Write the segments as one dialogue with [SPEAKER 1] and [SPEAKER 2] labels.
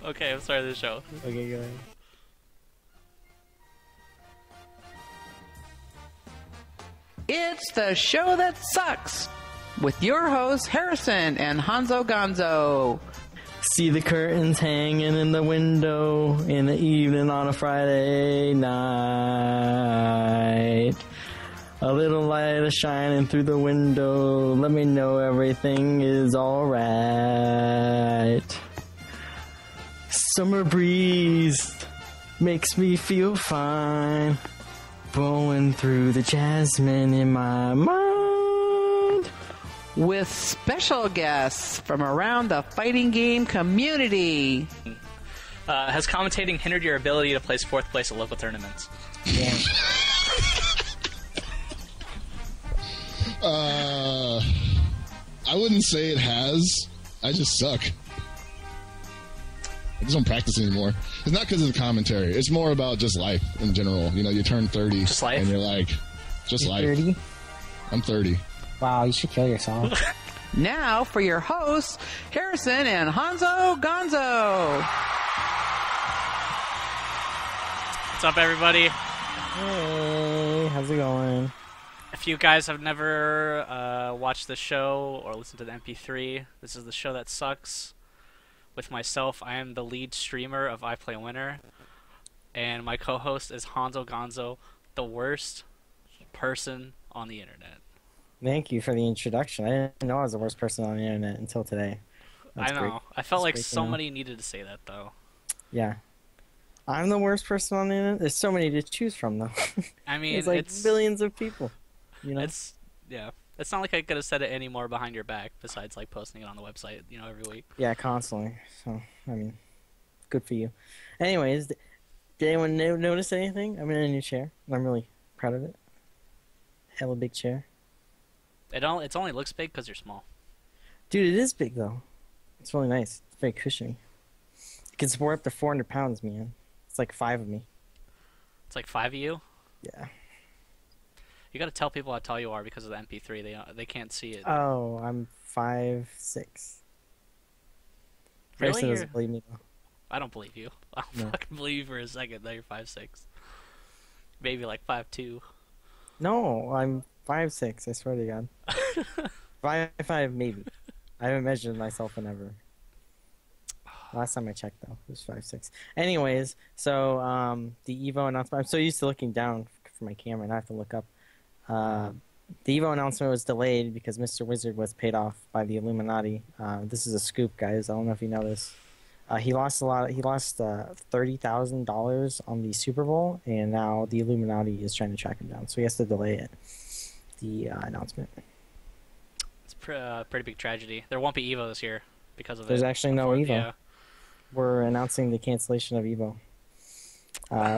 [SPEAKER 1] Okay, I'm starting the show.
[SPEAKER 2] Okay, go ahead.
[SPEAKER 3] It's the show that sucks with your hosts Harrison and Honzo Gonzo.
[SPEAKER 2] See the curtains hanging in the window in the evening on a Friday night. A little light is shining through the window. Let me know everything is alright. Summer breeze makes me feel fine. Blowing through the jasmine in my mind.
[SPEAKER 3] With special guests from around the fighting game community.
[SPEAKER 1] Has commentating hindered your ability to place 4th place at local tournaments?
[SPEAKER 2] Yeah.
[SPEAKER 4] I wouldn't say it has. I just suck. I just don't practice anymore. It's not because of the commentary. It's more about just life in general. You know, you turn 30.
[SPEAKER 1] Just life?
[SPEAKER 4] And you're like, just
[SPEAKER 2] You're
[SPEAKER 4] life.
[SPEAKER 2] 30?
[SPEAKER 4] I'm 30.
[SPEAKER 2] Wow, you should kill yourself.
[SPEAKER 3] Now for your hosts, Harrison and Honzo Gonzo.
[SPEAKER 1] What's up, everybody?
[SPEAKER 2] Hey, how's it going?
[SPEAKER 1] If you guys have never watched the show or listened to the MP3, this is the show that sucks. With myself, I am the lead streamer of IPLAYWINNER, and my co-host is Honzo Gonzo, the worst person on the internet.
[SPEAKER 2] Thank you for the introduction. I didn't know I was the worst person on the internet until today. That's
[SPEAKER 1] I know.
[SPEAKER 2] great.
[SPEAKER 1] I felt
[SPEAKER 2] That's
[SPEAKER 1] like
[SPEAKER 2] great to
[SPEAKER 1] somebody needed to say that, though.
[SPEAKER 2] Yeah. I'm the worst person on the internet? There's so many to choose from, though.
[SPEAKER 1] I mean,
[SPEAKER 2] There's like billions of people. You know?
[SPEAKER 1] Yeah. It's not like I could have said it any more behind your back, besides like posting it on the website, every week.
[SPEAKER 2] Yeah, constantly. So, I mean, good for you. Anyways, did anyone notice anything? I'm in a new chair, and I'm really proud of it. Hella big chair.
[SPEAKER 1] It only looks big because you're small.
[SPEAKER 2] Dude, it is big, though. It's really nice. It's very cushiony. It can support up to 400 pounds, man. It's like 5 of me.
[SPEAKER 1] It's like 5 of you.
[SPEAKER 2] Yeah.
[SPEAKER 1] You got to tell people how tall you are because of the MP3. They can't see it.
[SPEAKER 2] Oh, I'm 5'6".
[SPEAKER 1] Really?
[SPEAKER 2] Harrison doesn't believe me, though.
[SPEAKER 1] I don't believe you. I don't
[SPEAKER 2] No.
[SPEAKER 1] fucking believe you for a second that you're 5'6". Maybe like 5'2".
[SPEAKER 2] No, I'm 5'6", I swear to God. 5'5", maybe. I haven't measured myself in ever. Last time I checked, though, it was 5'6". Anyways, so the Evo announcement. I'm so used to looking down for my camera, and I have to look up. The Evo announcement was delayed because Mr. Wizard was paid off by the Illuminati. This is a scoop, guys. I don't know if you know this. He lost a lot. He lost $30,000 on the Super Bowl, and now the Illuminati is trying to track him down. So he has to delay it. The announcement.
[SPEAKER 1] It's a pretty big tragedy. There won't be Evo this year because of it.
[SPEAKER 2] There's actually no Evo.
[SPEAKER 1] Yeah.
[SPEAKER 2] We're announcing the cancellation of Evo.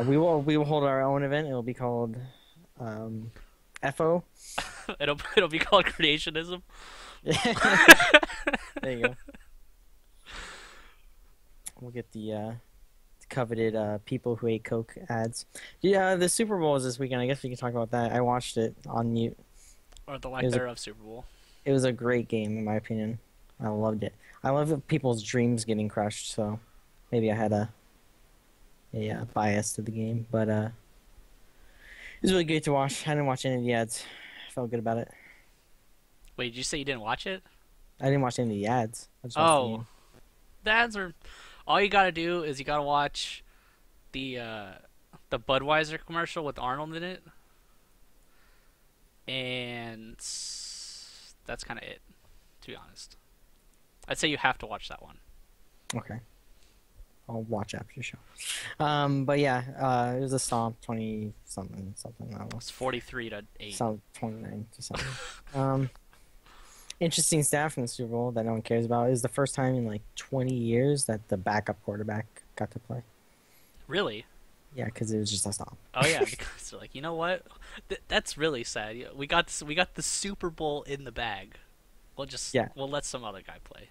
[SPEAKER 2] We will hold our own event. It'll be called FO.
[SPEAKER 1] It'll be called creationism.
[SPEAKER 2] There you go. We'll get the coveted people who ate Coke ads. Yeah, the Super Bowl is this weekend. I guess we can talk about that. I watched it on mute.
[SPEAKER 1] Or the lack thereof Super Bowl.
[SPEAKER 2] It was a great game, in my opinion. I loved it. I love people's dreams getting crushed, so maybe I had a bias to the game. But it was really great to watch. I didn't watch any of the ads. I felt good about it.
[SPEAKER 1] Wait, did you say you didn't watch it?
[SPEAKER 2] I didn't watch any of the ads. I just watched the game.
[SPEAKER 1] The ads are... All you gotta do is you gotta watch the Budweiser commercial with Arnold in it. And that's kind of it, to be honest. I'd say you have to watch that one.
[SPEAKER 2] Okay. I'll watch after the show. But yeah, it was a stomp, 20-something, I don't know.
[SPEAKER 1] It's 43-8.
[SPEAKER 2] Some 29 to something. Interesting stat from the Super Bowl that no one cares about is the first time in like 20 years that the backup quarterback got to play.
[SPEAKER 1] Really?
[SPEAKER 2] Yeah, because it was just a stomp.
[SPEAKER 1] Oh yeah, because they're like, you know what? That's really sad. We got the Super Bowl in the bag. We'll let some other guy play.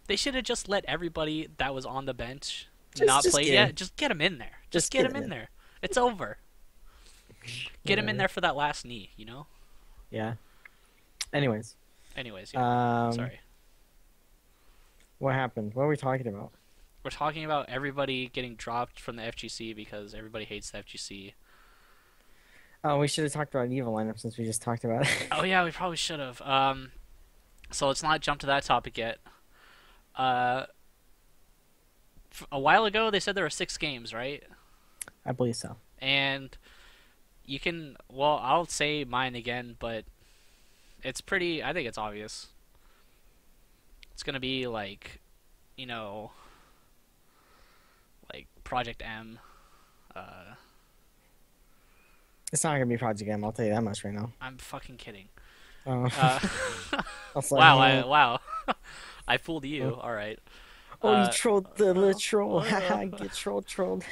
[SPEAKER 1] They should have just let everybody that was on the bench not play yet. Just get him in there. Just get him in there. It's over. Get him in there for that last knee, you know?
[SPEAKER 2] Yeah. Anyways.
[SPEAKER 1] Anyways, yeah. Sorry.
[SPEAKER 2] What happened? What are we talking about?
[SPEAKER 1] We're talking about everybody getting dropped from the FGC because everybody hates the FGC.
[SPEAKER 2] Oh, we should have talked about EVO lineup since we just talked about it.
[SPEAKER 1] Oh yeah, we probably should have. So let's not jump to that topic yet. A while ago they said there were 6 games, right?
[SPEAKER 2] I believe so.
[SPEAKER 1] And you can, well, I'll say mine again, but it's pretty, I think it's obvious. It's gonna be like, you know, like Project M.
[SPEAKER 2] It's not gonna be Project M. I'll tell you that much right now.
[SPEAKER 1] I'm fucking kidding.
[SPEAKER 2] Oh.
[SPEAKER 1] Wow, wow. I fooled you. All right.
[SPEAKER 2] Oh, you trolled the troll. Get trolled.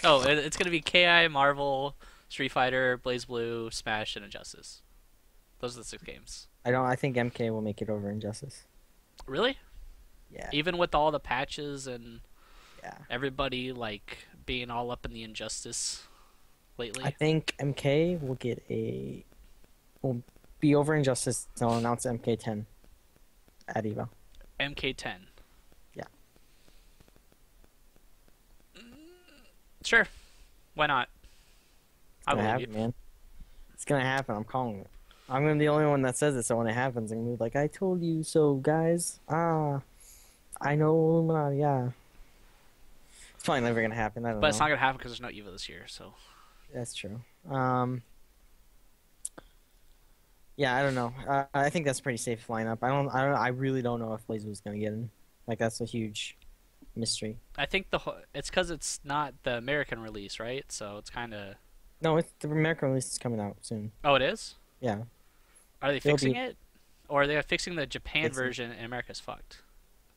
[SPEAKER 1] Oh, it's gonna be KI, Marvel, Street Fighter, BlazBlue, Smash, and Injustice. Those are the 6 games.
[SPEAKER 2] I think MK will make it over Injustice.
[SPEAKER 1] Really?
[SPEAKER 2] Yeah.
[SPEAKER 1] Even with all the patches and
[SPEAKER 2] Yeah.
[SPEAKER 1] everybody like being all up in the Injustice lately.
[SPEAKER 2] I think MK will be over Injustice. They'll announce MK10 at EVO.
[SPEAKER 1] MK10.
[SPEAKER 2] Yeah.
[SPEAKER 1] Sure. Why not? I
[SPEAKER 2] It's gonna
[SPEAKER 1] believe
[SPEAKER 2] happen,
[SPEAKER 1] you.
[SPEAKER 2] man. It's gonna happen. I'm calling it. I'm gonna be the only one that says it. So when it happens, I'm gonna be like, "I told you so, guys." I know Illuminati. Yeah. It's probably never gonna happen. I don't know.
[SPEAKER 1] But it's not gonna happen because there's no EVO this year. So
[SPEAKER 2] That's true. Yeah, I don't know. I think that's a pretty safe lineup. I really don't know if BlazBlue's gonna get in. Like that's a huge mystery.
[SPEAKER 1] I think it's because it's not the American release, right? So it's kind of.
[SPEAKER 2] No, it's the American release is coming out soon.
[SPEAKER 1] Oh, it is.
[SPEAKER 2] Yeah.
[SPEAKER 1] Are they
[SPEAKER 2] It'll
[SPEAKER 1] fixing
[SPEAKER 2] be-
[SPEAKER 1] it, or are they fixing the Japan
[SPEAKER 2] Fixing it.
[SPEAKER 1] version and America's fucked?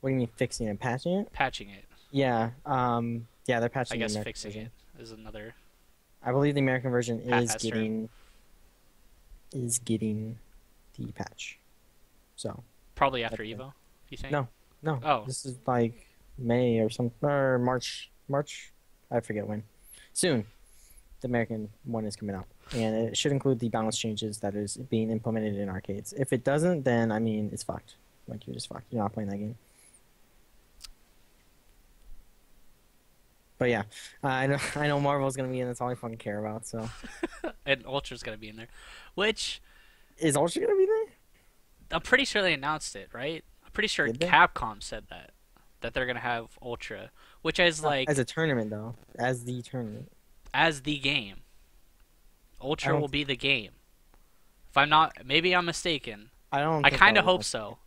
[SPEAKER 2] What do you mean fixing it? Patching it?
[SPEAKER 1] Patching it.
[SPEAKER 2] Yeah. Yeah, they're patching
[SPEAKER 1] I
[SPEAKER 2] the
[SPEAKER 1] guess
[SPEAKER 2] American
[SPEAKER 1] fixing
[SPEAKER 2] version.
[SPEAKER 1] it is another.
[SPEAKER 2] I believe the American version
[SPEAKER 1] Half-assed
[SPEAKER 2] is getting the patch. So
[SPEAKER 1] Probably after
[SPEAKER 2] Okay.
[SPEAKER 1] EVO. You think?
[SPEAKER 2] No. no,
[SPEAKER 1] Oh.
[SPEAKER 2] this is like May or March. I forget when. Soon, the American one is coming out, and it should include the balance changes that is being implemented in arcades. If it doesn't, then I mean it's fucked. Like you're just fucked. You're not playing that game. But yeah, I know Marvel's gonna be in. That's all I fucking care about. So
[SPEAKER 1] And Ultra's gonna be in there, which
[SPEAKER 2] is Ultra gonna be there?
[SPEAKER 1] I'm pretty sure they announced it, right? I'm pretty sure
[SPEAKER 2] Did they?
[SPEAKER 1] Capcom said that they're gonna have Ultra, which is like
[SPEAKER 2] As a tournament though, as the tournament.
[SPEAKER 1] as the game.
[SPEAKER 2] I
[SPEAKER 1] Ultra
[SPEAKER 2] don't
[SPEAKER 1] will be the game. If I'm not, maybe I'm mistaken.
[SPEAKER 2] I don't.
[SPEAKER 1] I
[SPEAKER 2] think
[SPEAKER 1] kind of
[SPEAKER 2] that will
[SPEAKER 1] hope so,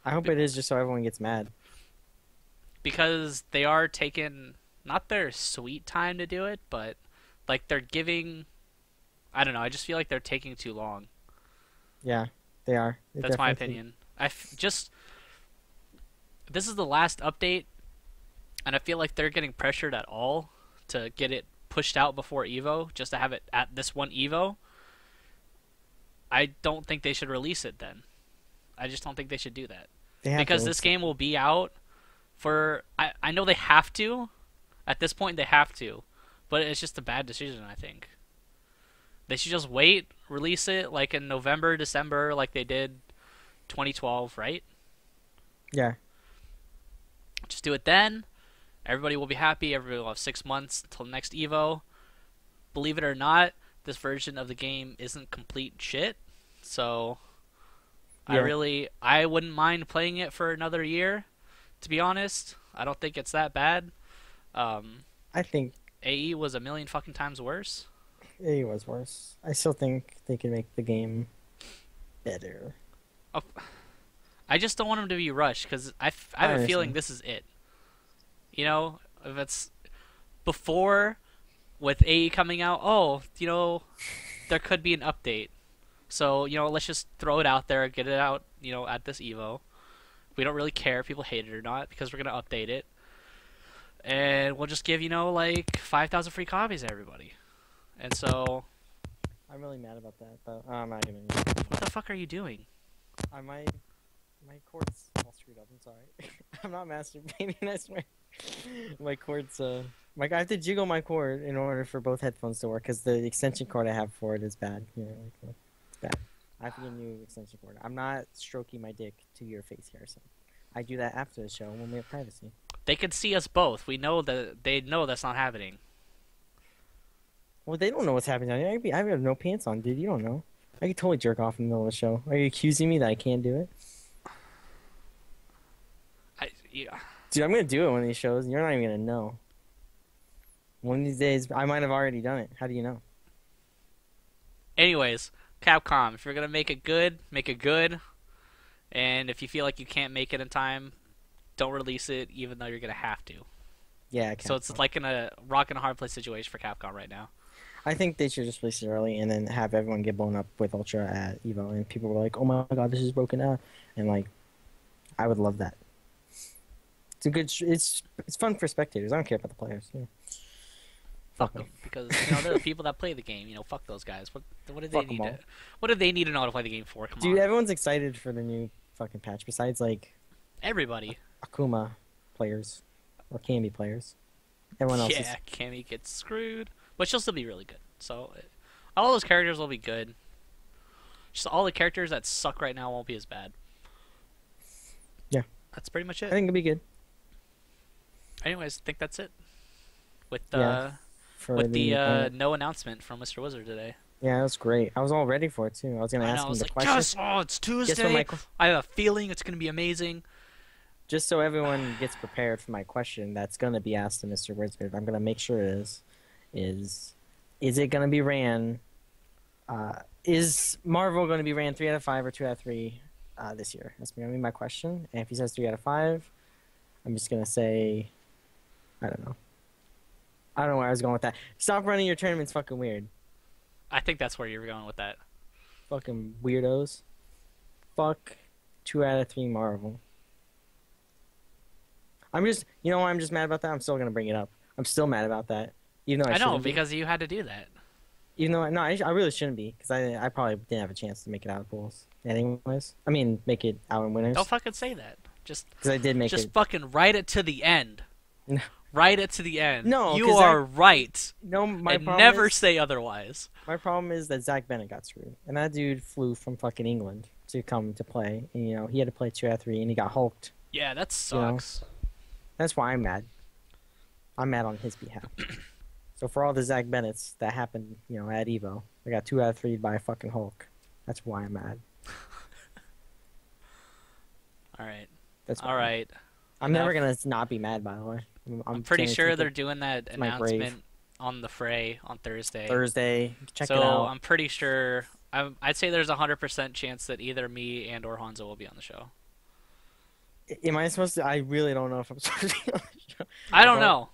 [SPEAKER 2] I hope it is just so everyone gets mad.
[SPEAKER 1] because they are taking not their sweet time to do it, but like they're giving. I don't know. I just feel like they're taking too long.
[SPEAKER 2] Yeah, they are. They
[SPEAKER 1] That's my
[SPEAKER 2] definitely-
[SPEAKER 1] opinion. This is the last update, and I feel like they're getting pressured at all to get it pushed out before EVO, just to have it at this one EVO. I don't think they should release it then. I just don't think they should do that.
[SPEAKER 2] They have to
[SPEAKER 1] Because
[SPEAKER 2] release
[SPEAKER 1] this
[SPEAKER 2] it.
[SPEAKER 1] game will be out for... I know they have to. At this point, they have to. But it's just a bad decision, I think. They should just wait, release it like in November, December, like they did 2012, right?
[SPEAKER 2] Yeah.
[SPEAKER 1] Just do it then. Everybody will be happy. Everybody will have 6 months until next EVO. Believe it or not, this version of the game isn't complete shit. So
[SPEAKER 2] Yeah.
[SPEAKER 1] I wouldn't mind playing it for another year, to be honest. I don't think it's that bad.
[SPEAKER 2] I think
[SPEAKER 1] AE was a million fucking times worse.
[SPEAKER 2] it was worse. I still think they can make the game better.
[SPEAKER 1] I just don't want them to be rushed, because I
[SPEAKER 2] I
[SPEAKER 1] have a feeling
[SPEAKER 2] understand.
[SPEAKER 1] this is it. You know, if it's before with AE coming out, there could be an update. So, let's just throw it out there, get it out, at this EVO. We don't really care if people hate it or not, because we're going to update it. And we'll just give, like 5,000 free copies to everybody. And so,
[SPEAKER 2] I'm really mad about that, but I'm not gonna.
[SPEAKER 1] what the fuck are you doing?
[SPEAKER 2] My cord's all screwed up. I'm sorry. I'm not masturbating. I swear. My cord's I have to jiggle my cord in order for both headphones to work because the extension cord I have for it is bad. It's bad. I have to get a new extension cord. I'm not stroking my dick to your face, Harrison. I do that after the show when we have privacy.
[SPEAKER 1] They can see us both. We know that they know that's not happening.
[SPEAKER 2] Well, they don't know what's happening. I have no pants on, dude. You don't know. I could totally jerk off in the middle of the show. Are you accusing me that I can't do it?
[SPEAKER 1] Yeah.
[SPEAKER 2] Dude, I'm gonna do it one of these shows, and you're not even gonna know. One of these days, I might have already done it. How do you know?
[SPEAKER 1] Anyways, Capcom, if you're gonna make it good, make it good. And if you feel like you can't make it in time, don't release it, even though you're gonna have to.
[SPEAKER 2] Yeah, Capcom.
[SPEAKER 1] So it's like in a rock and a hard place situation for Capcom right now.
[SPEAKER 2] I think they should just release it early and then have everyone get blown up with Ultra at Evo, and people were like, "Oh my god, this is broken out," and like, I would love that. It's a good. It's fun for spectators. I don't care about the players. Yeah.
[SPEAKER 1] Fuck them, because they're the people that play the game. Fuck those guys. What do they
[SPEAKER 2] Fuck 'em
[SPEAKER 1] need
[SPEAKER 2] all.
[SPEAKER 1] to? What do they need to know to play the game for? Come
[SPEAKER 2] Dude,
[SPEAKER 1] on,
[SPEAKER 2] everyone's excited for the new fucking patch. Besides like
[SPEAKER 1] everybody.
[SPEAKER 2] Akuma players or Cammy players, everyone else.
[SPEAKER 1] Yeah, Cammy gets screwed, but she'll still be really good. So all those characters will be good. Just all the characters that suck right now won't be as bad.
[SPEAKER 2] Yeah,
[SPEAKER 1] that's pretty much it.
[SPEAKER 2] I think it'll be good.
[SPEAKER 1] Anyways, I think that's it. With
[SPEAKER 2] Yeah,
[SPEAKER 1] no announcement from Mr. Wizard today.
[SPEAKER 2] Yeah, that was great. I was all ready for it too. I was gonna ask him the question.
[SPEAKER 1] Yes, it's Tuesday. I have a feeling it's gonna be amazing.
[SPEAKER 2] Just so everyone gets prepared for my question that's gonna be asked to Mr. Wizard, I'm gonna make sure it is it gonna be ran? Is Marvel gonna be ran 3 out of 5 or 2 out of 3 this year? That's gonna be my question. And if he says 3 out of 5, I'm just gonna say, I don't know. I don't know where I was going with that. Stop running your tournament's fucking weird.
[SPEAKER 1] I think that's where you were going with that.
[SPEAKER 2] Fucking weirdos. Fuck 2 out of 3 Marvel. I'm just, you know why I'm just mad about that? I'm still gonna bring it up. I'm still mad about that. Even though I
[SPEAKER 1] know,
[SPEAKER 2] shouldn't be.
[SPEAKER 1] because you had to do that.
[SPEAKER 2] Even though, no, I really shouldn't be, because I probably didn't have a chance to make it out of pools. Anyways. I mean, make it out in winners.
[SPEAKER 1] Don't fucking say that. Just
[SPEAKER 2] because I did make it.
[SPEAKER 1] Just fucking write it to the end.
[SPEAKER 2] No.
[SPEAKER 1] Write it to the end.
[SPEAKER 2] No,
[SPEAKER 1] you are right.
[SPEAKER 2] No, my
[SPEAKER 1] and
[SPEAKER 2] problem
[SPEAKER 1] never
[SPEAKER 2] is,
[SPEAKER 1] say otherwise.
[SPEAKER 2] My problem is that Zach Bennett got screwed, and that dude flew from fucking England to come to play. And, he had to play 2 out of 3, and he got hulked.
[SPEAKER 1] Yeah, that sucks.
[SPEAKER 2] That's why I'm mad. I'm mad on his behalf. So for all the Zach Bennetts that happened, at Evo, I got 2 out of 3 by a fucking Hulk. That's why I'm mad.
[SPEAKER 1] All right.
[SPEAKER 2] That's
[SPEAKER 1] all right.
[SPEAKER 2] I'm never gonna not be mad. By the way,
[SPEAKER 1] I'm pretty sure they're doing that announcement on the Fray on Thursday.
[SPEAKER 2] Check it out.
[SPEAKER 1] So I'm pretty sure. I'd say there's a 100% chance that either me and or Honzo will be on the show.
[SPEAKER 2] Am I supposed to? I really don't know if I'm supposed to be on the show.
[SPEAKER 1] I don't know.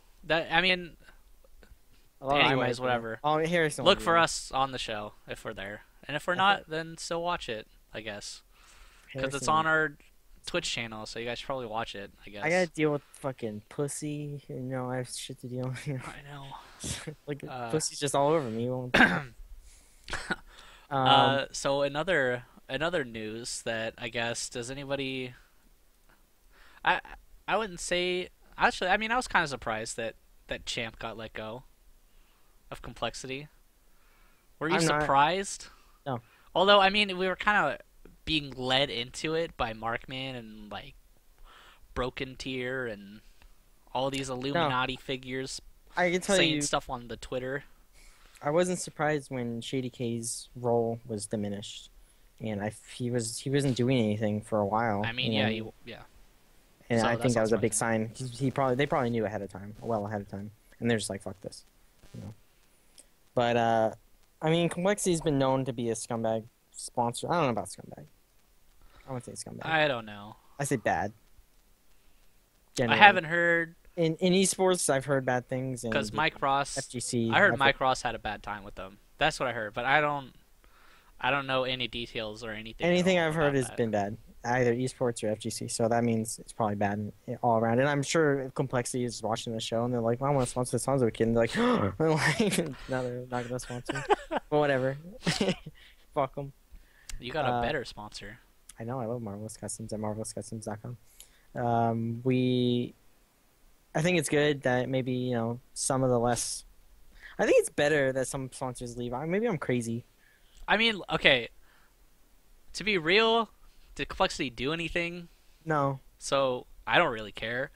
[SPEAKER 1] Anyways, whatever.
[SPEAKER 2] Harrison.
[SPEAKER 1] Look for us on the show if we're there, and if we're not, then still watch it. I guess because it's on our Twitch channel, so you guys should probably watch it. I guess.
[SPEAKER 2] I gotta deal with fucking pussy. I have shit to deal with.
[SPEAKER 1] I know.
[SPEAKER 2] Like pussy's just all over me.
[SPEAKER 1] So another news that I guess does anybody? I wouldn't say actually. I mean, I was kind of surprised that Champ got let go of Complexity. Were you surprised?
[SPEAKER 2] No.
[SPEAKER 1] Although I mean, we were kind of being led into it by Markman and like Broken Tier and all these Illuminati figures.
[SPEAKER 2] I can tell
[SPEAKER 1] saying stuff on the Twitter.
[SPEAKER 2] I wasn't surprised when Shady K's role was diminished, and he wasn't doing anything for a while.
[SPEAKER 1] I mean, yeah.
[SPEAKER 2] And so I think that was a big sign. They probably knew ahead of time, and they're just like, fuck this, But I mean, Complexity's been known to be a scumbag sponsor. I don't know about scumbag. I wouldn't say scumbag.
[SPEAKER 1] I don't know.
[SPEAKER 2] I say bad.
[SPEAKER 1] Generally. I haven't heard.
[SPEAKER 2] In esports, I've heard bad things.
[SPEAKER 1] Because Mike Ross,
[SPEAKER 2] FGC.
[SPEAKER 1] I heard Mike Ross had a bad time with them. That's what I heard, but I don't know any details or anything.
[SPEAKER 2] Anything I've heard has been bad, either esports or FGC. So that means it's probably bad all around. And I'm sure Complexity is watching the show and they're like, well, "I want to sponsor this Honzo kid." And they're like, "No, they're not gonna sponsor." But whatever. Fuck them.
[SPEAKER 1] You got a better sponsor.
[SPEAKER 2] I know. I love Marvelous Customs at marvelouscustoms.com. I think it's good that maybe, some of the less... I think it's better that some sponsors leave. Maybe I'm crazy.
[SPEAKER 1] I mean, okay. to be real, did Complexity do anything?
[SPEAKER 2] No.
[SPEAKER 1] So I don't really care.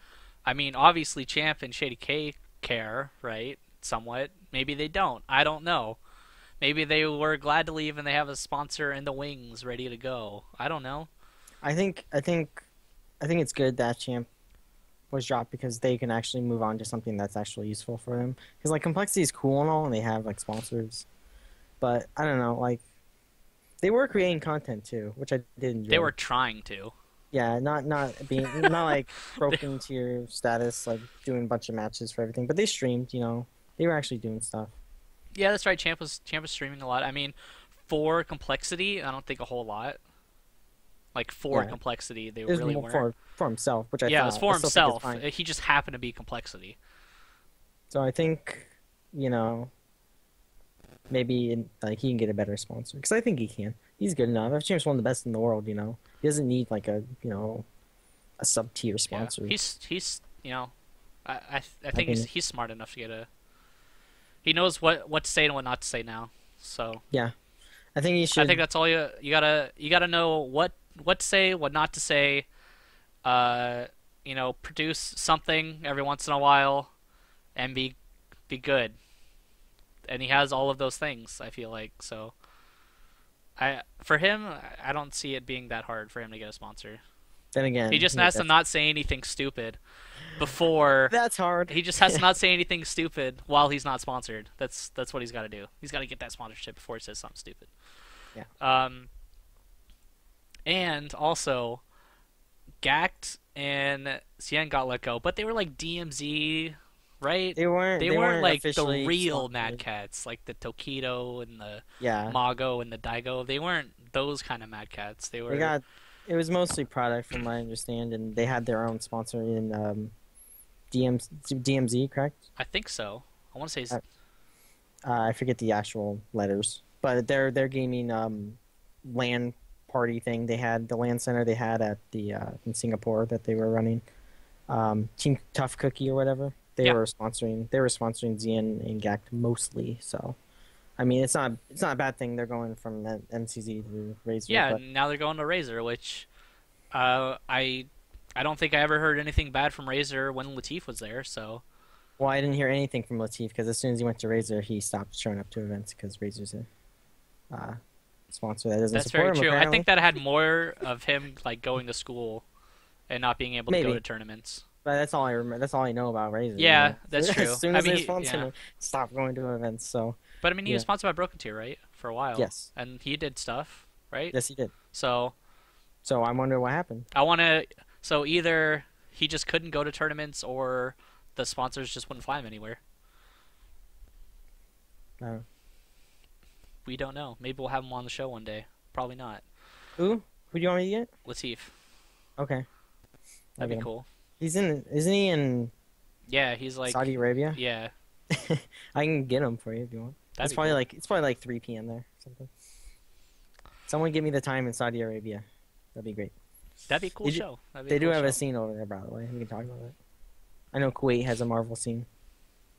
[SPEAKER 1] I mean, obviously Champ and Shady K care, right? Somewhat. Maybe they don't. I don't know. Maybe they were glad to leave and they have a sponsor in the wings ready to go. I don't know.
[SPEAKER 2] I think it's good that Champ was dropped because they can actually move on to something that's actually useful for them. Because like Complexity is cool and all, and they have like sponsors, but I don't know, like they were creating content too, which I did enjoy.
[SPEAKER 1] They were trying to.
[SPEAKER 2] Yeah, not being not like broken to your status, like doing a bunch of matches for everything, but they streamed. You know, they were actually doing stuff.
[SPEAKER 1] Yeah, that's right. Champ was streaming a lot. I mean, for Complexity, I don't think a whole lot. Like for Complexity, they really weren't.
[SPEAKER 2] For himself, which I
[SPEAKER 1] yeah,
[SPEAKER 2] thought,
[SPEAKER 1] it was for
[SPEAKER 2] I still think it's
[SPEAKER 1] himself.
[SPEAKER 2] fine.
[SPEAKER 1] He just happened to be Complexity.
[SPEAKER 2] So I think, you know, maybe like he can get a better sponsor because I think he can. He's good enough. Champ's one of the best in the world. You know, he doesn't need like a a sub tier sponsor.
[SPEAKER 1] Yeah. He's you know, I think he's smart enough to get a. He knows what to say and what not to say now. So
[SPEAKER 2] yeah, I think he should.
[SPEAKER 1] I think that's all you gotta know what to say, what not to say. You know, produce something every once in a while, and be good. And he has all of those things. I feel like so. For him, I don't see it being that hard for him to get a sponsor.
[SPEAKER 2] Then again,
[SPEAKER 1] he just has to not say anything stupid before.
[SPEAKER 2] That's hard.
[SPEAKER 1] He just has to not say anything stupid while he's not sponsored. That's what he's got to do. He's got to get that sponsorship before he says something stupid.
[SPEAKER 2] Yeah.
[SPEAKER 1] And also, Gact and Cien got let go, but they were like DMZ, right?
[SPEAKER 2] They weren't
[SPEAKER 1] like the
[SPEAKER 2] officially
[SPEAKER 1] real
[SPEAKER 2] sponsored.
[SPEAKER 1] Mad Cats, like the Tokido and the
[SPEAKER 2] Yeah.
[SPEAKER 1] Mago and the Daigo. They weren't those kind of Mad Cats. They were.
[SPEAKER 2] It was mostly product, from what I understand, and they had their own sponsor in DMZ, correct?
[SPEAKER 1] I think so. I want to say.
[SPEAKER 2] I forget the actual letters, but their gaming LAN party thing they had, the LAN center they had at the in Singapore that they were running, Team Tough Cookie or whatever. They were sponsoring Zien and Gact mostly. So, I mean, it's not a bad thing. They're going from MCZ to Razer.
[SPEAKER 1] Yeah,
[SPEAKER 2] but
[SPEAKER 1] now they're going to Razer, which I don't think I ever heard anything bad from Razer when Latif was there. So.
[SPEAKER 2] Well, I didn't hear anything from Latif because as soon as he went to Razer, he stopped showing up to events because Razer's a sponsor that doesn't
[SPEAKER 1] That's
[SPEAKER 2] support
[SPEAKER 1] very
[SPEAKER 2] him.
[SPEAKER 1] true.
[SPEAKER 2] Apparently.
[SPEAKER 1] I think that had more of him like going to school and not being able to go
[SPEAKER 2] Maybe.
[SPEAKER 1] to tournaments.
[SPEAKER 2] But that's all I remember. That's all I know about Razer.
[SPEAKER 1] Yeah,
[SPEAKER 2] you know?
[SPEAKER 1] that's true.
[SPEAKER 2] As soon
[SPEAKER 1] I
[SPEAKER 2] as
[SPEAKER 1] mean,
[SPEAKER 2] they sponsored him, stop going to events. So.
[SPEAKER 1] But I mean, he was
[SPEAKER 2] Yeah.
[SPEAKER 1] sponsored by Broken Tier, right, for a while.
[SPEAKER 2] Yes.
[SPEAKER 1] And he did stuff, right?
[SPEAKER 2] Yes, he did.
[SPEAKER 1] So
[SPEAKER 2] So I wonder what happened.
[SPEAKER 1] I want to. So either he just couldn't go to tournaments, or the sponsors just wouldn't fly him anywhere. We don't know. Maybe we'll have him on the show one day. Probably not.
[SPEAKER 2] Who do you want me to get?
[SPEAKER 1] Latif.
[SPEAKER 2] Okay.
[SPEAKER 1] That'd be cool.
[SPEAKER 2] Isn't he in
[SPEAKER 1] Yeah, he's like
[SPEAKER 2] Saudi Arabia?
[SPEAKER 1] Yeah,
[SPEAKER 2] I can get him for you if you want.
[SPEAKER 1] that'd
[SPEAKER 2] It's
[SPEAKER 1] be
[SPEAKER 2] probably
[SPEAKER 1] cool.
[SPEAKER 2] like 3 p.m. there. Or something. Someone give me the time in Saudi Arabia. That'd be great.
[SPEAKER 1] That'd be a cool
[SPEAKER 2] They do-
[SPEAKER 1] show. That'd be
[SPEAKER 2] They
[SPEAKER 1] a
[SPEAKER 2] do
[SPEAKER 1] cool
[SPEAKER 2] have
[SPEAKER 1] show.
[SPEAKER 2] a scene over there, by the way. We can talk about it. I know Kuwait has a Marvel scene.